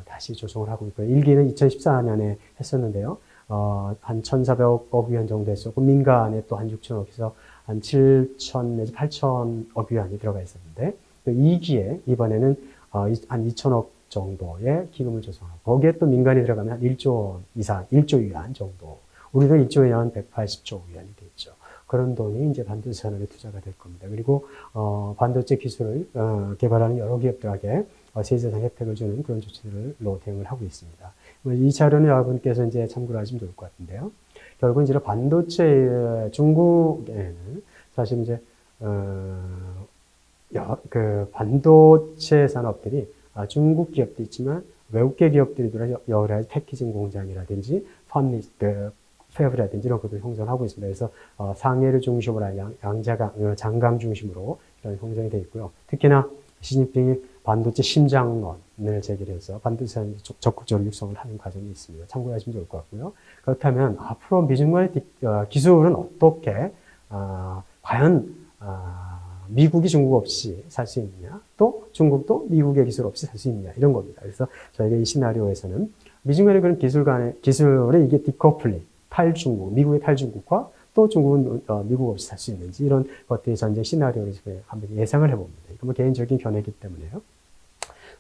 다시 조성을 하고 있고요. 일기는 2014년에 했었는데요. 한 1,400억 위안 정도 했었고, 민간에 또 한 6천억에서 한 7천 내지 8천억 위안이 들어가 있었는데, 2기에 이번에는 한 2천억 정도의 기금을 조성하고, 거기에 또 민간이 들어가면 한 1조 원 이상, 1조 위안 정도. 우리도 1조에 한 180조 위안이 되죠. 그런 돈이 이제 반도체 산업에 투자가 될 겁니다. 그리고, 반도체 기술을, 개발하는 여러 기업들에게 세제상 혜택을 주는 그런 조치들로 대응을 하고 있습니다. 이 자료는 여러분께서 이제 참고를 하시면 좋을 것 같은데요. 결국 이제 반도체, 중국에는 사실 이제, 그 반도체 산업들이 중국 기업도 있지만 외국계 기업들이 여러 가지 패키징 공장이라든지 팹이라든지 이런 것들을 형성하고 있습니다. 그래서 상해를 중심으로 한 장강 중심으로 이런 형성이 되어 있고요. 특히나 시진핑이 반도체 심장론을 제기해서 반도체 산업이 적극적으로 육성을 하는 과정이 있습니다. 참고하시면 좋을 것 같고요. 그렇다면 앞으로 미중 간의 기술은 어떻게 과연 미국이 중국 없이 살 수 있느냐, 또 중국도 미국의 기술 없이 살 수 있느냐, 이런 겁니다. 그래서 저희가 이 시나리오에서는 미중 간의 그런 기술의 이게 디커플링, 탈중국, 미국의 탈중국과 또 중국은 미국 없이 살 수 있는지, 이런 것들이 전쟁 시나리오를 한번 예상을 해봅니다. 이건 뭐 개인적인 견해이기 때문에요.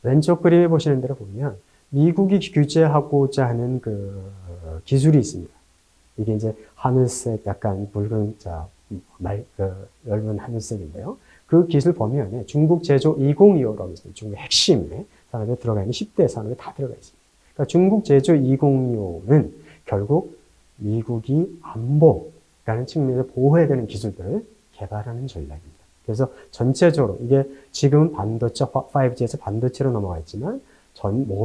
왼쪽 그림에 보시는 대로 보면 미국이 규제하고자 하는 그 기술이 있습니다. 이게 이제 하늘색, 약간 붉은, 엷은 하늘색인데요. 그 기술 범위 안에 중국 제조 2025라고 있습니다. 중국 핵심의 산업에 들어가 있는 10대 산업에 다 들어가 있습니다. 그러니까 중국 제조 2025는 결국 미국이 안보라는 측면에서 보호해야 되는 기술들을 개발하는 전략입니다. 그래서 전체적으로 이게 지금 반도체 5G에서 반도체로 넘어가 있지만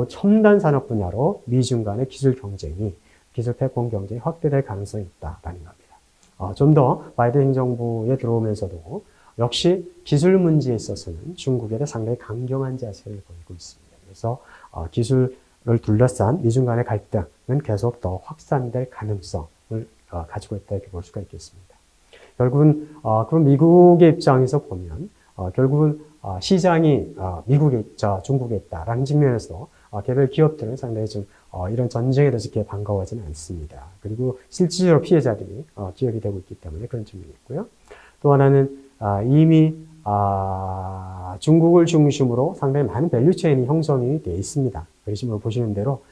첨단 산업 분야로 미중 간의 기술 경쟁이, 기술 패권 경쟁이 확대될 가능성이 있다라는 겁니다. 좀 더 바이든 행정부에 들어오면서도 역시 기술 문제에 있어서는 중국에 대해 상당히 강경한 자세를 보이고 있습니다. 그래서 기술을 둘러싼 미중 간의 갈등은 계속 더 확산될 가능성을 가지고 있다, 이렇게 볼 수가 있겠습니다. 결국은 그럼 미국의 입장에서 보면 결국은 시장이 미국에 있죠, 중국에 있다라는 측면에서 개별 기업들은 상당히 좀 이런 전쟁에 대해서 그렇게 반가워하지는 않습니다. 그리고 실질적으로 피해자들이 기업이 되고 있기 때문에 그런 측면이 있고요. 또 하나는 이미 중국을 중심으로 상당히 많은 밸류체인이 형성이 되어 있습니다. 그러시면 보시는 대로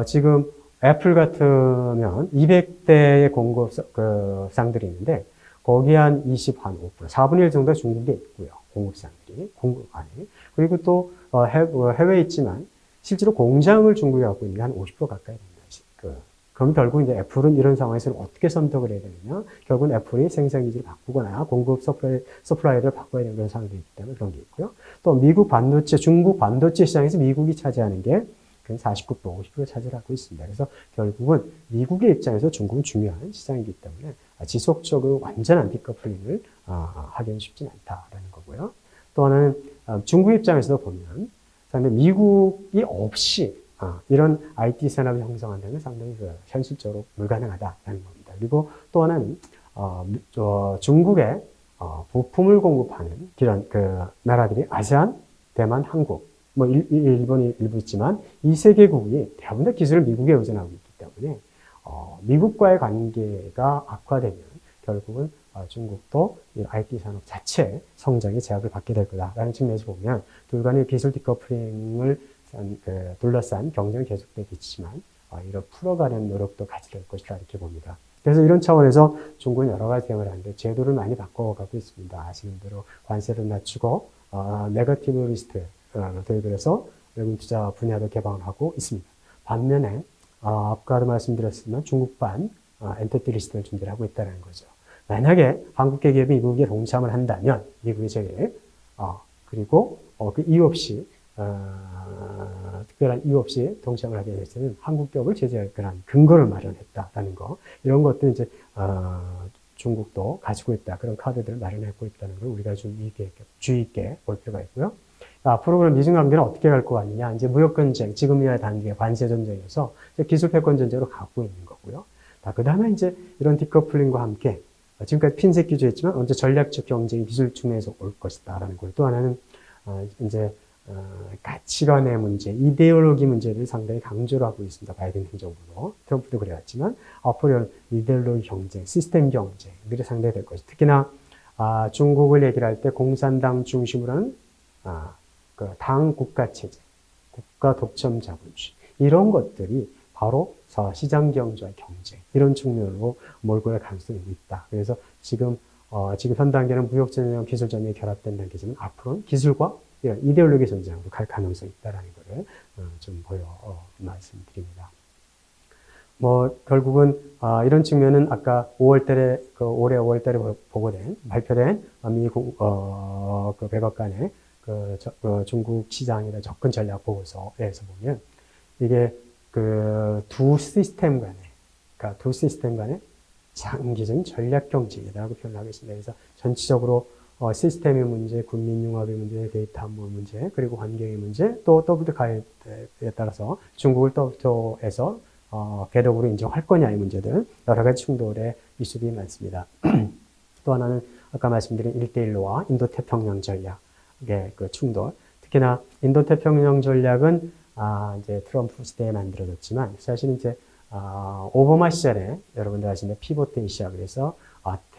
지금 애플 같으면 200대의 공급상들이 있는데 거기에 한 5%, 4분의 1 정도가 중국에 있고요. 공급상들이, 공급 안에. 그리고 또 해외에 있지만 실제로 공장을 중국에 갖고 있는 게 한 50% 가까이 됩니다. 그럼 결국 이제 애플은 이런 상황에서는 어떻게 선택을 해야 되느냐? 결국은 애플이 생산기지를 바꾸거나 공급 서플라이를 바꿔야 되는 그런 상황이 있기 때문에 그런 게 있고요. 또 미국 반도체, 중국 반도체 시장에서 미국이 차지하는 게 49%, 50% 차지하고 있습니다. 그래서 결국은 미국의 입장에서 중국은 중요한 시장이기 때문에 지속적으로 완전한 디커플링을 하기는 쉽지는 않다라는 거고요. 또 하나는 중국 입장에서 보면 상당히 미국이 없이 이런 IT 산업을 형성한다는 상당히 현실적으로 불가능하다라는 겁니다. 그리고 또 하나는 중국에 부품을 공급하는 이런 나라들이 아세안, 대만, 한국, 뭐 일본이 일부 있지만 이 세 개국이 대부분 다 기술을 미국에 의존하고 있기 때문에 미국과의 관계가 악화되면 결국은 중국도 이 IT 산업 자체 성장에 제약을 받게 될 거다라는 측면에서 보면 둘 간의 기술 디커플링을 둘러싼 경쟁이 계속되겠지만 이런 풀어가는 노력도 같이 될 것이라 이렇게 봅니다. 그래서 이런 차원에서 중국은 여러 가지 대응을 하는데 제도를 많이 바꿔가고 있습니다. 아시는 대로 관세를 낮추고 네거티브 리스트 도입해서 외국 투자 분야도 개방을 하고 있습니다. 반면에 아까도 말씀드렸지만 중국반 엔티티 리스트를 준비를 하고 있다는 거죠. 만약에 한국계 기업이 미국에 동참을 한다면 미국이 저희를 그리고 그 이유 없이 특별한 이유 없이 동참을 하게 됐을 때는 한국 기업을 제재할 그런 근거를 마련했다라는 거, 이런 것들 이제 중국도 가지고 있다, 그런 카드들을 마련하고 있다는 걸 우리가 좀 주의 있게 볼 필요가 있고요. 앞으로 그럼 미중 관계는 어떻게 갈 것 같느냐? 이제 무역 전쟁, 지금이야 단계 관세 전쟁에서 기술 패권 전쟁으로 가고 있는 거고요. 그 다음에 이제 이런 디커플링과 함께 지금까지 핀셋 기조였지만 언제 전략적 경쟁이 기술 측면에서 올 것이다라는 거예요. 또 하나는 이제 가치관의 문제, 이데올로기 문제를 상당히 강조를 하고 있습니다. 바이든 행정부도. 트럼프도 그래왔지만 앞으로 이데올로기 경쟁, 시스템 경쟁들이 상당히 될 것이. 특히나 중국을 얘기를 할 때 공산당 중심으로 하는 그 당 국가 체제, 국가 독점 자본주의 이런 것들이 바로 시장 경제와 경쟁 이런 측면으로 몰고 갈 가능성이 있다. 그래서 지금 현 단계는 무역 전쟁과 기술 전쟁이 결합된 단계지만 앞으로는 기술과 이데올로기 전쟁으로 갈 가능성이 있다라는 것을 좀 말씀드립니다. 결국은 이런 측면은 아까 5월달에 올해 5월달에 발표된 미국 그 백악관의 중국 시장이나 접근 전략 보고서에서 보면 이게 두 시스템 간의 장기적인 전략 경쟁이라고 표현하고 있습니다. 그래서 전체적으로 시스템의 문제, 군민융합의 문제, 데이터 암호 문제, 그리고 환경의 문제, 또 WTO에 따라서 중국을 WTO에서 개독으로 인정할 거냐의 문제들, 여러 가지 충돌의 이슈들이 많습니다. 또 하나는 아까 말씀드린 1대1로와 인도태평양 전략의 그 충돌. 특히나 인도태평양 전략은 이제 트럼프 시대에 만들어졌지만 사실은 이제 오바마 시절에 여러분들 아시는 피보트의 시작을 해서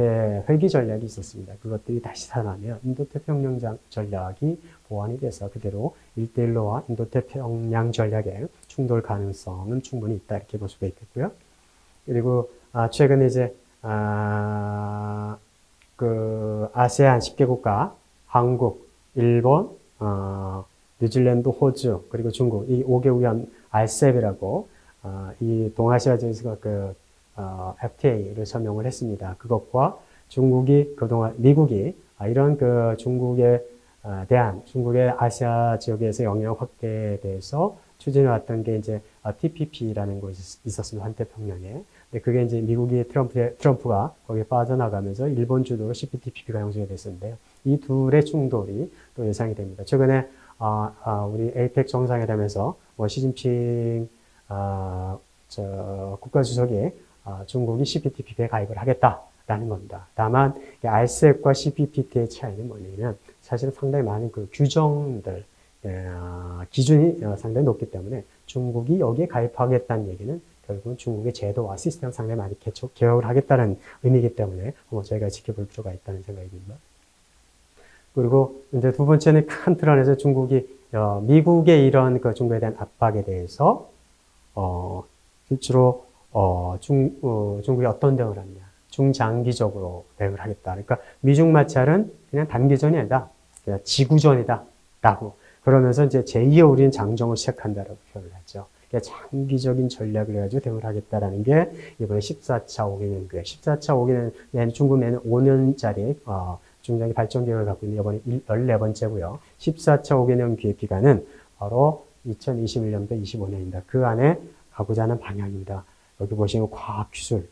회귀 전략이 있었습니다. 그것들이 다시 살아나면 인도태평양 전략이 보완이 돼서 그대로 1대1로와 인도태평양 전략의 충돌 가능성은 충분히 있다 이렇게 볼 수가 있겠고요. 그리고 최근에 이제 그 아세안 10개 국가, 한국, 일본, 뉴질랜드, 호주, 그리고 중국 이 5개국이 한 RCEP이라고 이 동아시아 지역에서 FTA를 서명을 했습니다. 그것과 미국이 이런 중국에 대한 중국의 아시아 지역에서 영향 확대에 대해서 추진해 왔던 게 이제 TPP라는 것이 있었습니다. 한때 평양에. 근데 그게 이제 미국이 트럼프가 거기에 빠져나가면서 일본 주도로 CPTPP가 형성이 됐었는데요. 이 둘의 충돌이 또 예상이 됩니다. 최근에 우리 APEC 정상회담에서 시진핑 국가주석이 중국이 CPTPP에 가입을 하겠다라는 겁니다. 다만 RCEP과 CPTPP의 차이는 뭐냐면 사실은 상당히 많은 그 규정들 기준이 상당히 높기 때문에 중국이 여기에 가입하겠다는 얘기는 결국은 중국의 제도와 시스템을 상당히 많이 개혁을 하겠다는 의미이기 때문에 저희가 지켜볼 필요가 있다는 생각이 듭니다. 그리고 이제 두 번째는 큰 틀 안에서 중국이 미국의 이런 중국에 대한 압박에 대해서 실제로 중국이 어떤 대응을 하느냐. 중장기적으로 대응을 하겠다. 그러니까 미중 마찰은 그냥 단기전이 아니다. 그냥 지구전이다. 라고. 그러면서 이제 제2의 우리는 장정을 시작한다라고 표현을 하죠. 그러니까 장기적인 전략을 해가지고 대응을 하겠다라는 게 이번에 14차 5개년 연구에 14차 5개년 중국 내는 5년짜리 중장기 발전 계획을 갖고 있는 이번에 14번째고요. 14차 5개년 기획 기간은 바로 2021년부터 25년입니다. 그 안에 가고자 하는 방향입니다. 여기 보시면 과학기술,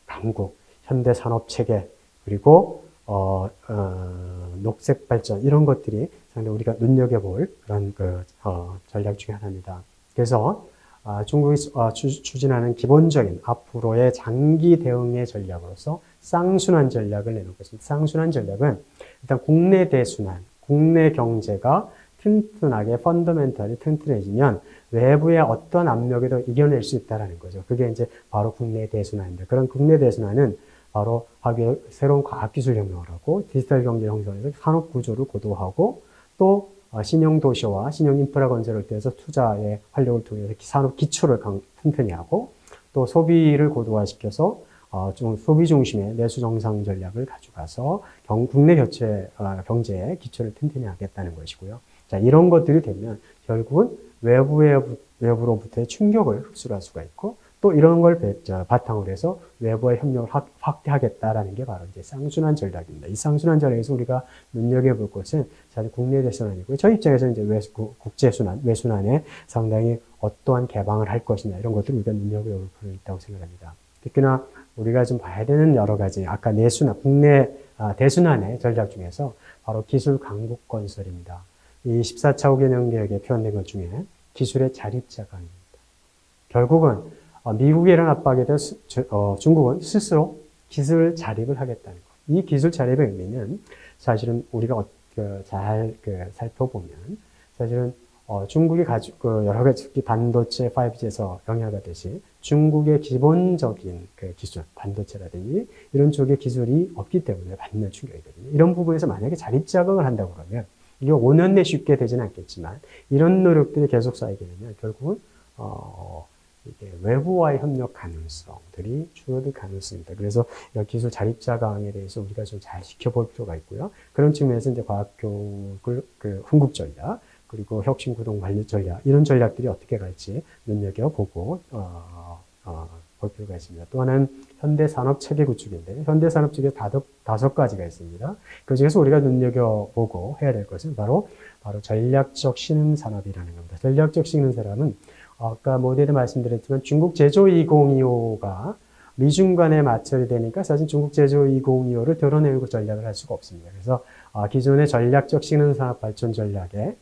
강국, 현대산업체계, 그리고 녹색발전 이런 것들이 상당히 우리가 눈여겨볼 그런 전략 중에 하나입니다. 그래서 중국이 추진하는 기본적인 앞으로의 장기 대응의 전략으로서 쌍순환 전략을 내놓고 있습니다. 쌍순환 전략은 일단 국내 대순환, 국내 경제가 튼튼하게 펀더멘털이 튼튼해지면 외부의 어떤 압력에도 이겨낼 수 있다는 거죠. 그게 이제 바로 국내 대순환인데 그런 국내 대순환은 바로 새로운 과학기술 혁명을 하고 디지털 경제 형성에서 산업 구조를 고도화하고 또 신형 도시와 신형 인프라 건설을 통해서 투자의 활력을 통해서 산업 기초를 튼튼히 하고 또 소비를 고도화시켜서 좀 소비 중심의 내수 정상 전략을 가져가서 국내 경제의 기초를 튼튼히 하겠다는 것이고요. 자, 이런 것들이 되면 결국은 외부로부터의 충격을 흡수를 할 수가 있고 또 이런 걸 바탕으로 해서 외부의 협력을 확대하겠다라는 게 바로 이제 쌍순환 전략입니다. 이 쌍순환 전략에서 우리가 눈여겨볼 것은 사실 국내 대순환이고요. 저희 입장에서는 이제 국제순환, 외순환에 상당히 어떠한 개방을 할 것이냐 이런 것들을 우리가 눈여겨볼 필요가 있다고 생각합니다. 특히나 우리가 좀 봐야 되는 여러 가지 아까 내순환, 국내 대순환의 전략 중에서 바로 기술 강국 건설입니다. 이 14차 5개년 계획에 표현된 것 중에 기술의 자립자 강입니다. 결국은 미국의 이런 압박에 대해 중국은 스스로 기술 자립을 하겠다는 것. 이 기술 자립의 의미는 사실은 우리가 잘 살펴보면 사실은 중국이 가지고 여러 가지 특히 반도체 5G에서 영향하듯이 중국의 기본적인 그 기술, 반도체라든지 이런 쪽의 기술이 없기 때문에 받는 충격이거든요. 이런 부분에서 만약에 자립자각을 한다고 그러면 이게 5년 내 쉽게 되지는 않겠지만 이런 노력들이 계속 쌓이게 되면 결국은 이게 외부와의 협력 가능성들이 줄어들 가능성이 있다. 그래서 이런 기술 자립자강에 대해서 우리가 좀 잘 지켜볼 필요가 있고요. 그런 측면에서 이제 과학교육을 훈국 전략 그리고 혁신구동 관리 전략 이런 전략들이 어떻게 갈지 눈여겨보고 볼 필요가 있습니다. 또 하나는 현대산업체계 구축인데 현대산업체계 다섯 가지가 있습니다. 그중에서 우리가 눈여겨보고 해야 될 것은 바로 전략적 신흥산업이라는 겁니다. 전략적 신흥산업은 아까 모두에도 말씀드렸지만 중국 제조 2025가 미중 간에 마찰이 되니까 사실 중국 제조 2025를 드러내고 전략을 할 수가 없습니다. 그래서 기존의 전략적 신흥산업 발전 전략에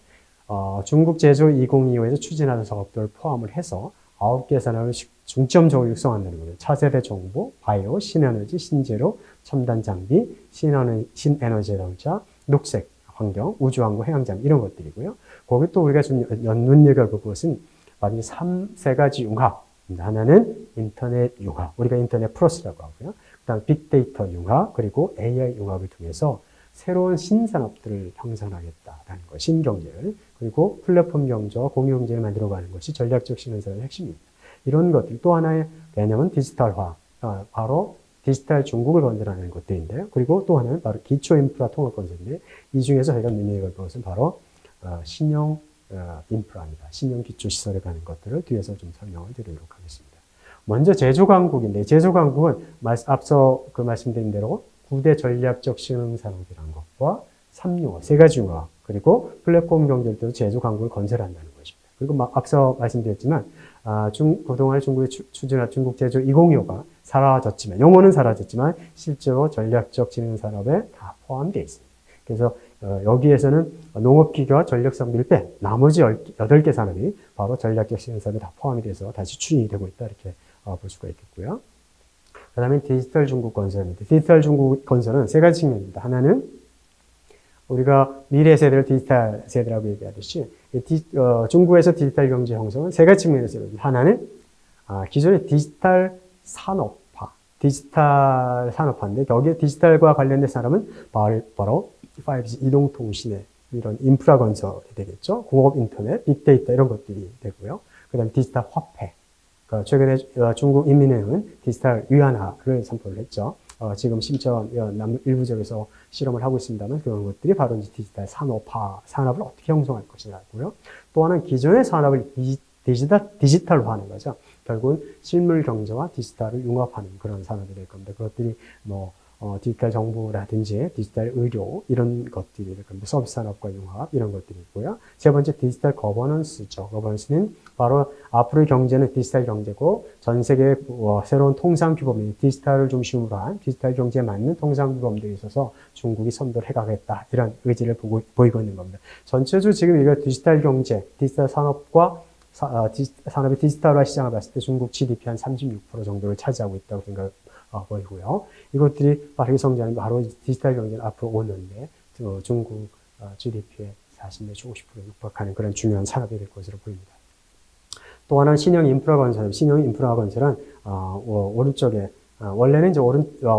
중국 제조 2025에서 추진하는 사업들을 포함을 해서 9개 산업을 중점적으로 육성한다는 거예요. 차세대 정보, 바이오, 신에너지, 신재료, 첨단 장비, 신에너지 자동차, 녹색 환경, 우주항공, 해양잠 이런 것들이고요. 거기 또 우리가 좀 눈여겨볼 것은 바로 3가지 융합입니다. 하나는 인터넷 융합, 우리가 인터넷 플러스라고 하고요. 그다음 빅데이터 융합, 그리고 AI 융합을 통해서 새로운 신산업들을 형성하겠다라는 것, 신경제를, 그리고 플랫폼 경제와 공유 경제를 만들어가는 것이 전략적 신흥산업의 핵심입니다. 이런 것들, 또 하나의 개념은 디지털화, 바로 디지털 중국을 건드리는 것들인데요. 그리고 또 하나는 바로 기초 인프라 통합 건설인데, 이 중에서 저희가 눈여겨볼 것은 바로 신형 인프라입니다. 신형 기초 시설에 관한 것들을 뒤에서 좀 설명을 드리도록 하겠습니다. 먼저 제조강국인데, 제조강국은 앞서 말씀드린 대로 9대 전략적 신흥산업이라는 것과 3융화, 3가지 융화, 그리고 플랫폼 경제를 통해서 제조강국을 건설한다는 것입니다. 그리고 앞서 말씀드렸지만, 그동안 중국이 추진한 중국 제조 2025가 사라졌지만, 용어는 사라졌지만, 실제로 전략적 신흥산업에 다 포함되어 있습니다. 그래서 여기에서는 농업기계와 전력성비를 뺀 나머지 8개 산업이 바로 전략적 신흥산업에 다 포함이 돼서 다시 추진이 되고 있다, 이렇게 볼 수가 있겠고요. 그 다음에 디지털 중국 건설입니다. 디지털 중국 건설은 3가지 측면입니다. 하나는 우리가 미래 세대를 디지털 세대라고 얘기하듯이 중국에서 디지털 경제 형성은 3가지 측면에서 이루어집니다. 하나는 기존의 디지털 산업화인데 여기에 디지털과 관련된 산업은 바로 5G 이동통신의 이런 인프라 건설이 되겠죠. 공업 인터넷, 빅데이터 이런 것들이 되고요. 그 다음에 디지털 화폐. 최근에 중국 인민은행은 디지털 위안화를 선포를 했죠. 지금 심천 일부 지역에서 실험을 하고 있습니다만 그런 것들이 바로 이제 디지털 산업을 어떻게 형성할 것이냐고요. 또 하나는 기존의 산업을 디지털화하는 거죠. 결국은 실물 경제와 디지털을 융합하는 그런 산업이 될 겁니다. 그것들이 디지털 정보라든지 디지털 의료 이런 것들이 될 겁니다. 서비스 산업과 융합 이런 것들이 있고요. 세 번째 디지털 거버넌스죠. 거버넌스는 바로 앞으로의 경제는 디지털 경제고 전 세계의 새로운 통상 규범이 디지털을 중심으로 한 디지털 경제에 맞는 통상 규범들이 있어서 중국이 선도를 해가겠다 이런 의지를 보이고 있는 겁니다. 전체적으로 지금 이거 디지털 경제, 디지털 산업과 산업의 디지털화 시장을 봤을 때 중국 GDP 한 36% 정도를 차지하고 있다고 보이고요. 이것들이 빠르게 성장하면 바로 디지털 경제는 앞으로 5년 내 중국 GDP의 40 내지 50%에 육박하는 그런 중요한 산업이 될 것으로 보입니다. 또 하나는 신형 인프라 건설. 신형 인프라 건설은 오른쪽에 원래는 이제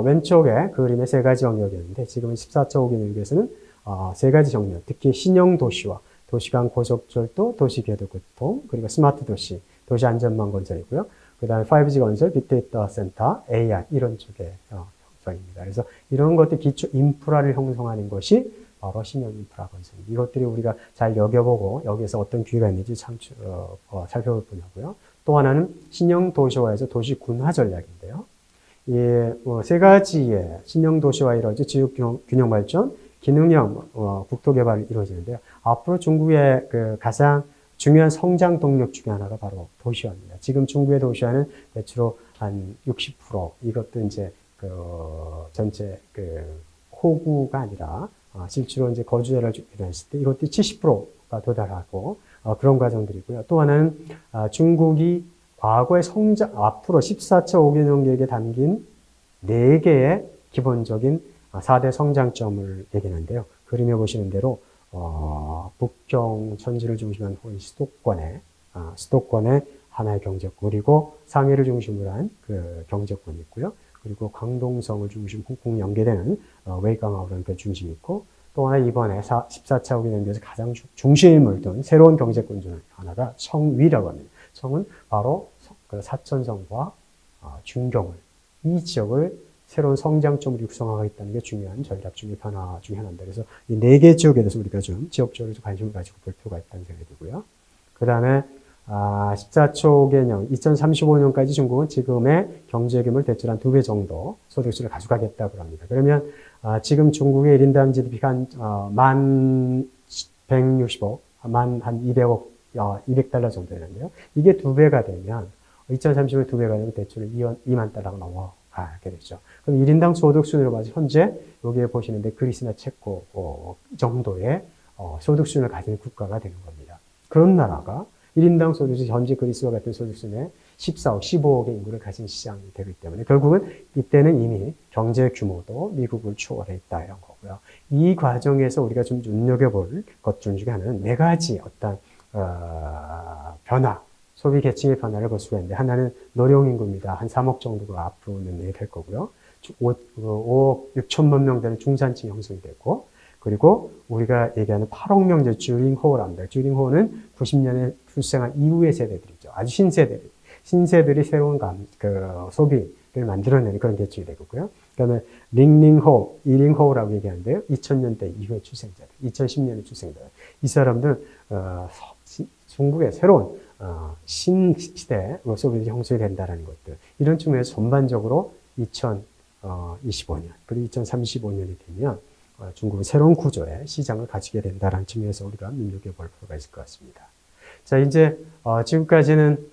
왼쪽에 그림의 3가지 영역이었는데 지금은 14.5개 영역에서는 3가지 영역, 특히 신형 도시와 도시간 고속철도, 도시궤도교통, 그리고 스마트 도시, 도시 안전망 건설이고요. 그 다음에 5G 건설, 빅데이터 센터, AI 이런 쪽의 형성입니다. 그래서 이런 것들 기초 인프라를 형성하는 것이 바로 신형 인프라 건설입니다. 이것들이 우리가 잘 여겨보고 여기에서 어떤 기회가 있는지 살펴볼 분야고요. 또 하나는 신형 도시화에서 도시 군화 전략인데요. 이 3가지의 신형 도시화 이루어져 지역 균형 발전, 기능형 국토 개발이 이루어지는데요. 앞으로 중국의 가장 중요한 성장 동력 중에 하나가 바로 도시화입니다. 지금 중국의 도시화는 대체로 한 60%, 이것도 이제 전체 호구가 아니라 실제로 이제 거주자를 했을 때 이것도 70%가 도달하고 그런 과정들이고요. 또 하나는 중국이 과거의 성장, 앞으로 14.5개 영역에 담긴 4개의 기본적인 4대 성장점을 얘기하는데요. 그림에 보시는 대로 북경 천지를 중심한 수도권에 하나의 경제권, 그리고 상해를 중심으로 한 그 경제권이 있고요. 그리고 광동성을 중심 홍콩 연계되는 웨이강하우라는 그 중심이 있고, 또 하나 이번에 14차 호기연대에서 가장 중심을 둔 새로운 경제권 중 하나가 청위라고 합니다. 청은 바로 그 사천성과 중경을, 이 지역을 새로운 성장점으로 육성하겠다는 게 중요한 전략 중의 변화 중에 하나입니다. 그래서 이 네 개 지역에 대해서 우리가 좀 지역적으로 관심을 가지고 볼 필요가 있다는 생각이 들고요. 그 다음에 14초 개념, 2035년까지 중국은 지금의 경제 규모를 대체로 한 2배 정도 소득수를 가져가겠다고 합니다. 그러면 지금 중국의 1인당 GDP가 한 1,160억, 한 200억, 200달러 정도 되는데요. 이게 2배가 되면 2030년 2배가 되면 대출 2만 달러가 넘어가게 되죠. 그럼 1인당 소득 순위로 봐서 현재 여기에 보시는데 그리스나 체코 정도의 소득 순위를 가진 국가가 되는 겁니다. 그런 나라가 1인당 소득이 현재 그리스와 같은 소득 순위에 14억, 15억의 인구를 가진 시장이 되기 때문에 결국은 이때는 이미 경제 규모도 미국을 초월했다 이런 거고요. 이 과정에서 우리가 좀 눈여겨볼 것 중에 하나는 네 가지 어떤 변화, 소비 계층의 변화를 볼 수가 있는데, 하나는 노령인구입니다. 한 3억 정도가 앞으로는 될 거고요. 5억 6천만 명 되는 중산층이 형성이 되고, 그리고 우리가 얘기하는 8억 명제 주링호랍니다. 주링호는 90년에 출생한 이후의 세대들이죠. 아주 신세들이 새로운 소비를 만들어내는 그런 계층이 되고요. 그다음에 링링호, 이링호라고 얘기하는데요. 2000년대 이후의 출생자들, 2010년의 출생자들. 이 사람들은 중국의 새로운 신시대 소비들이 형성이 된다는 것들. 이런 측면에서 전반적으로 2025년, 그리고 2035년이 되면 중국은 새로운 구조의 시장을 가지게 된다는 측면에서 우리가 눈여겨볼 필요가 있을 것 같습니다. 자, 이제 지금까지는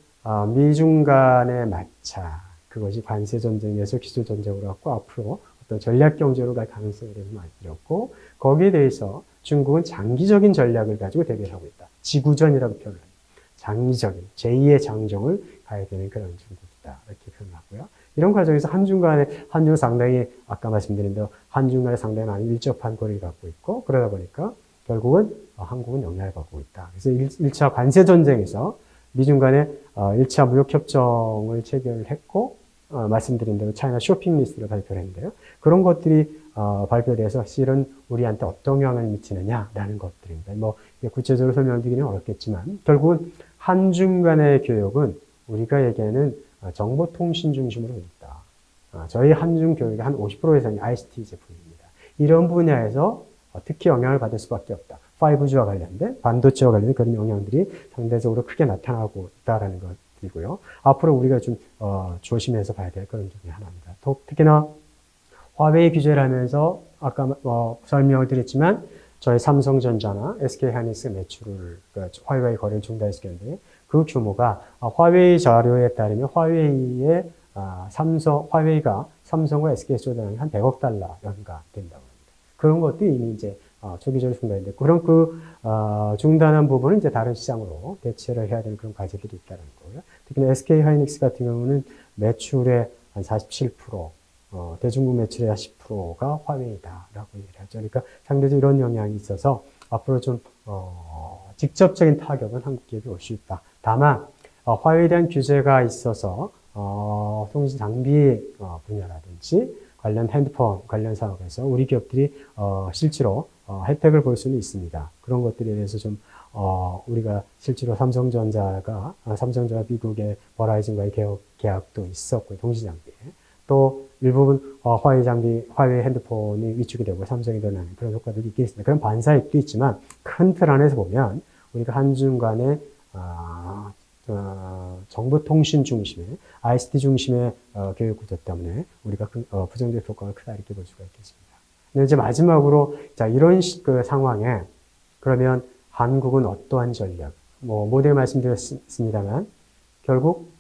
미중 간의 마차, 그것이 관세 전쟁에서 기술 전쟁으로 갔고 앞으로 어떤 전략 경제로 갈 가능성에 대해서 말씀드렸고, 거기에 대해서 중국은 장기적인 전략을 가지고 대비를 하고 있다. 지구전이라고 표현을 합니다. 장기적인 제2의 장정을 가야 되는 그런 중국이다 이렇게 표현하고요. 이런 과정에서 한중은 상당히 아까 말씀드린 대로 한중 간에 상당히 많은 밀접한 거리를 갖고 있고, 그러다 보니까 결국은 한국은 영향을 받고 있다. 그래서 1차 관세 전쟁에서 미중 간에 1차 무역협정을 체결했고, 말씀드린 대로 차이나 쇼핑 리스트를 발표를 했는데요. 그런 것들이 발표돼서 실은 우리한테 어떤 영향을 미치느냐라는 것들입니다. 뭐 구체적으로 설명드리기는 어렵겠지만 결국은 한중 간의 교역은 우리가 얘기하는 정보통신 중심으로 있다. 저희 한중 교육의 한 50% 이상이 ICT 제품입니다. 이런 분야에서 특히 영향을 받을 수밖에 없다. 5G와 관련된, 반도체와 관련된 그런 영향들이 상대적으로 크게 나타나고 있다는 것이고요. 앞으로 우리가 좀 조심해서 봐야 될 그런 점이 하나입니다. 특히나 화웨이 규제를 하면서 아까 설명을 드렸지만 저희 삼성전자나 SK하이닉스 매출을 화웨이 거래를 중단시켰는데, 그 규모가 화웨이 자료에 따르면 화웨이가 삼성과 SK에 쏟아내는 한 100억 달러 연가 된다고 합니다. 그런 것도 이미 이제 초기적으로 중단인데, 그런 중단한 부분은 이제 다른 시장으로 대체를 해야 되는 그런 과제들이 있다는 거고요. 특히나 SK하이닉스 같은 경우는 매출의 한 47%, 대중국 매출의 10%가 화웨이다라고 얘기를 하죠. 그러니까 상대적으로 이런 영향이 있어서 앞으로 좀 직접적인 타격은 한국 기업이 올 수 있다. 다만 화웨이에 대한 규제가 있어서 통신 장비 분야라든지 관련 핸드폰 관련 사업에서 우리 기업들이 실제로 혜택을 볼 수는 있습니다. 그런 것들에 대해서 좀 우리가 실제로 삼성전자 미국의 버라이즌과의 계약도 있었고, 통신장비에 또 일부분 화웨이 핸드폰이 위축이 되고 삼성이 드러나는 그런 효과들이 있겠습니다. 그런 반사익도 있지만 큰 틀 안에서 보면 우리가 한중 간의 정보통신 중심의 ICT 중심의 교육 구조 때문에 우리가 부정적 효과가 크다 이렇게 볼 수가 있겠습니다. 근데 이제 마지막으로 자 이런 상황에 그러면 한국은 어떠한 전략? 모델 말씀드렸습니다만 결국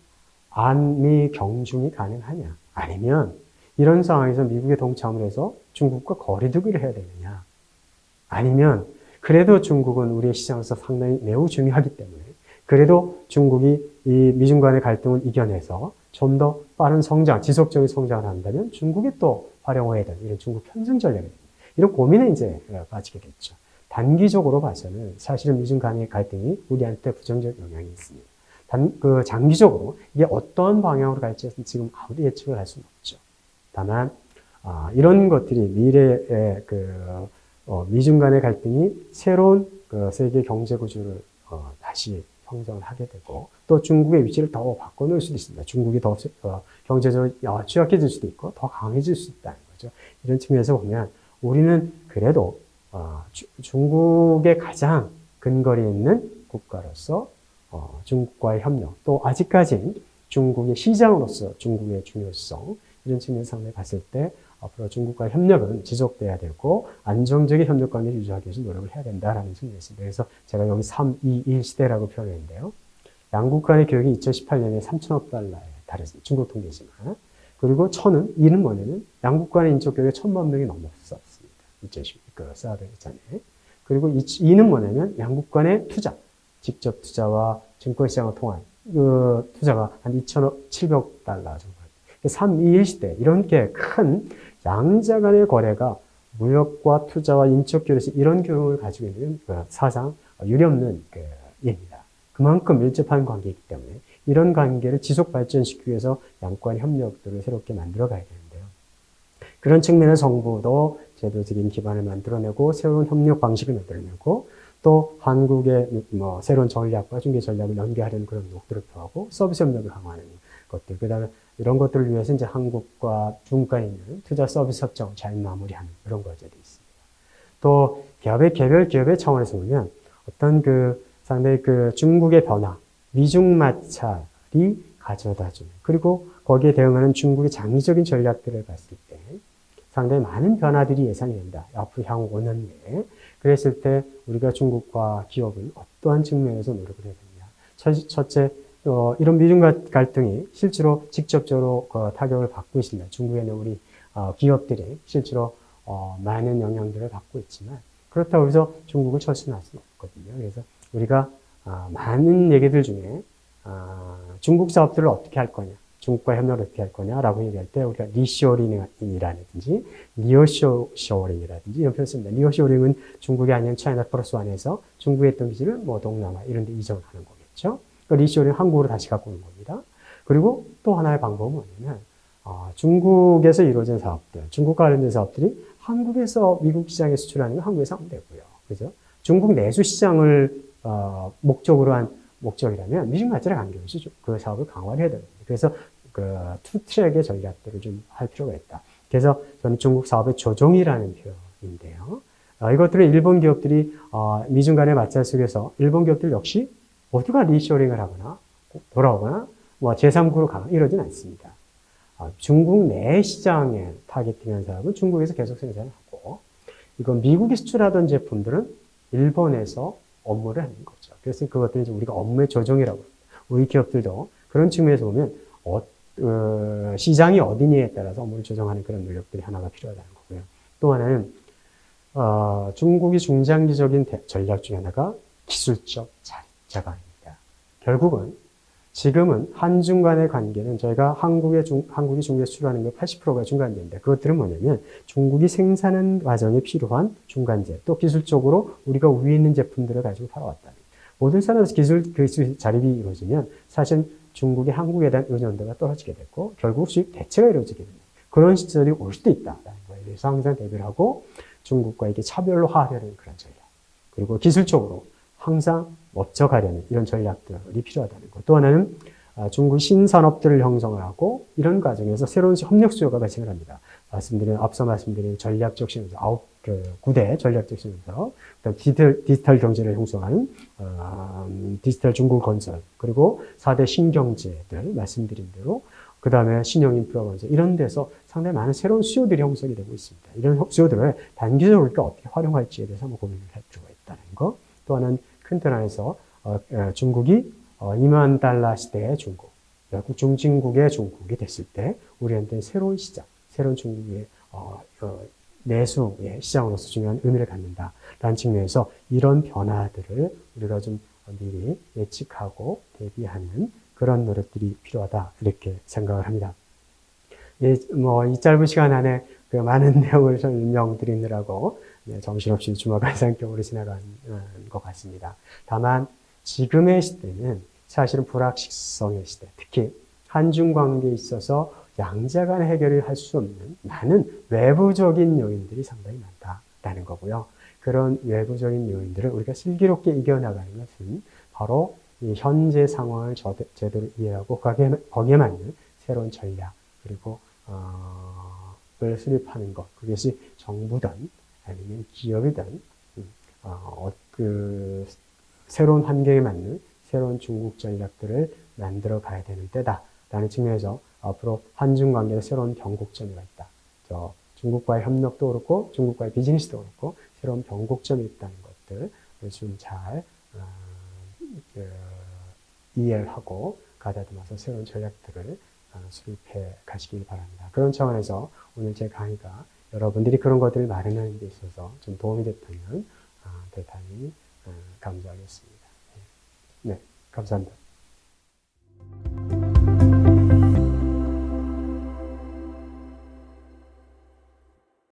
한미 경중이 가능하냐? 아니면 이런 상황에서 미국의 동참을 해서 중국과 거리두기를 해야 되느냐? 아니면 그래도 중국은 우리의 시장에서 상당히 매우 중요하기 때문에 그래도 중국이 이 미중 간의 갈등을 이겨내서 좀 더 빠른 성장, 지속적인 성장을 한다면 중국이 또 활용해야 되는 이런 중국 편승 전략이 됩니다. 이런 고민에 이제 빠지게 됐죠. 단기적으로 봐서는 사실은 미중 간의 갈등이 우리한테 부정적 영향이 있습니다. 장기적으로 이게 어떤 방향으로 갈지 지금 아무리 예측을 할 수는 없죠. 다만 이런 것들이 미래의 미중 간의 갈등이 새로운 세계 경제 구조를 다시 형성을 하게 되고 또 중국의 위치를 더 바꿔놓을 수도 있습니다. 중국이 더 경제적으로 취약해질 수도 있고 더 강해질 수 있다는 거죠. 이런 측면에서 보면 우리는 그래도 중국의 가장 근거리 있는 국가로서 중국과의 협력 또 아직까지는 중국의 시장으로서 중국의 중요성 이런 측면에서 상당히 봤을 때 앞으로 중국과의 협력은 지속돼야 되고 안정적인 협력 관계를 유지하기 위해서 노력을 해야 된다라는 측면이 있습니다. 그래서 제가 여기 3-2-1 시대라고 표현했는데요. 양국 간의 교역이 2018년에 3천억 달러에 달했습니다. 중국 통계지만. 그리고 1,000은, 이는 뭐냐면 양국 간의 인적 교역이 1,000만 명이 넘었었습니다. 2010, 사드 전에. 그리고 2는 뭐냐면 양국 간의 투자, 직접 투자와 증권시장을 통한 투자가 한 2천억, 700억 달러 정도. 3-2-1 시대, 이런 게 큰 양자 간의 거래가 무역과 투자와 인적 교류에서 이런 교류를 가지고 있는 사상 유례없는 예입니다. 그만큼 밀접한 관계이기 때문에 이런 관계를 지속 발전시키기 위해서 양권 협력들을 새롭게 만들어 가야 되는데요. 그런 측면에서 정부도 제도적인 기반을 만들어내고 새로운 협력 방식을 만들어내고 또 한국의 새로운 전략과 중개 전략을 연계하려는 그런 노력들을 표하고 서비스 협력을 강화하는 것들, 그 다음에 이런 것들을 위해서 이제 한국과 중국 간에 있는 투자 서비스 협정을 잘 마무리하는 그런 과제도 있습니다. 또 개별 기업의 차원에서 보면 어떤 상당히 중국의 변화, 미중 마찰이 가져다주는 그리고 거기에 대응하는 중국의 장기적인 전략들을 봤을 때 상당히 많은 변화들이 예상이 된다. 앞으로 향후 5년 내에. 그랬을 때 우리가 중국과 기업은 어떠한 측면에서 노력을 해야 되느냐. 첫째, 이런 미중 갈등이 실제로 직접적으로 타격을 받고 있습니다. 중국에 있는 우리 기업들이 실제로 많은 영향들을 받고 있지만 그렇다고 해서 중국을 철수할 수는 없거든요. 그래서 우리가 많은 얘기들 중에 중국 사업들을 어떻게 할 거냐, 중국과 협력을 어떻게 할 거냐라고 얘기할 때 우리가 리쇼링이라든지 니어쇼링이라든지 이런 표현을 씁니다. 리어쇼링은 중국이 아닌 차이나 플러스 원에서 중국에 있던 기지를 동남아 이런 데 이전하는 거겠죠. 리쇼링 한국으로 다시 갖고 오는 겁니다. 그리고 또 하나의 방법은 뭐냐면 중국에서 이루어진 사업들, 중국과 관련된 사업들이 한국에서 미국 시장에 수출하는 건 한국에서 하면 되고요. 그죠? 중국 내수 시장을 목적으로 한 목적이라면 미중 마찰에 관계없이 그 사업을 강화를 해야 됩니다. 그래서 투 트랙의 전략들을 좀 할 필요가 있다. 그래서 저는 중국 사업의 조정이라는 표현인데요. 이것들은 일본 기업들이 미중 간의 마찰 속에서 일본 기업들 역시 모두가 리쇼링을 하거나 돌아오거나 제3국으로 가거나 이러진 않습니다. 중국 내 시장에 타겟팅한 사업은 중국에서 계속 생산을 하고 이건 미국에 수출하던 제품들은 일본에서 업무를 하는 거죠. 그래서 그것들이 이제 우리가 업무의 조정이라고 합니다. 우리 기업들도 그런 측면에서 보면 시장이 어디냐에 따라서 업무를 조정하는 그런 노력들이 하나가 필요하다는 거고요. 또 하나는 중국이 중장기적인 전략 중에 하나가 기술적 자강입니다. 결국은 지금은 한중 간의 관계는 저희가 한국이 중국에 수출하는 게 80%가 중간재인데 그것들은 뭐냐면 중국이 생산하는 과정에 필요한 중간재 또 기술적으로 우리가 위에 있는 제품들을 가지고 팔아왔다. 모든 산업에서 기술 자립이 이루어지면 사실 중국이 한국에 대한 의존도가 떨어지게 되고 결국 수입 대체가 이루어지게 됩니다. 그런 시절이 올 수도 있다는 거에 대해서 항상 대비를 하고 중국과 이게 차별로 하려는 그런 전략 그리고 기술적으로 항상 멋져가려는 이런 전략들이 필요하다는 것. 또 하나는 중국 신산업들을 형성을 하고 이런 과정에서 새로운 협력 수요가 발생을 합니다. 앞서 말씀드린 전략적 신흥사업, 9대 전략적 신흥사업, 그다음 디지털 경제를 형성하는 디지털 중국 건설, 그리고 4대 신경제들 말씀드린 대로 그 다음에 신형인프라 건설 이런 데서 상당히 많은 새로운 수요들이 형성이 되고 있습니다. 이런 수요들을 단기적으로 우리가 어떻게 활용할지에 대해서 한번 고민을 할 필요가 있다는 거. 또 하나는 큰 틀 안에서 중국이 2만 달러 시대의 중국, 결국 중진국의 중국이 됐을 때 우리한테는 새로운 시장, 새로운 중국의 내수의 시장으로서 중요한 의미를 갖는다라는 측면에서 이런 변화들을 우리가 좀 미리 예측하고 대비하는 그런 노력들이 필요하다 이렇게 생각을 합니다. 이 짧은 시간 안에 많은 내용을 설명드리느라고 네, 정신없이 주먹을 산격으로 지나간 것 같습니다. 다만 지금의 시대는 사실은 불확실성의 시대, 특히 한중 관계에 있어서 양자 간 해결을 할 수 없는 많은 외부적인 요인들이 상당히 많다라는 거고요. 그런 외부적인 요인들을 우리가 슬기롭게 이겨나가는 것은 바로 이 현재 상황을 제대로 이해하고 거기에 맞는 새로운 전략 그리고 을 수립하는 것. 그것이 정부든 아니면 기업이든 그 새로운 환경에 맞는 새로운 중국 전략들을 만들어 가야 되는 때다라는 측면에서 앞으로 한중 관계에 새로운 변곡점이 있다. 중국과의 협력도 그렇고 중국과의 비즈니스도 그렇고 새로운 변곡점이 있다는 것들을 좀 잘 이해를 하고 가다듬어서 새로운 전략들을 수립해 가시길 바랍니다. 그런 차원에서 오늘 제 강의가 여러분들이 그런 것들을 마련하는 데 있어서 좀 도움이 됐다면 대단히 감사하겠습니다. 네, 감사합니다.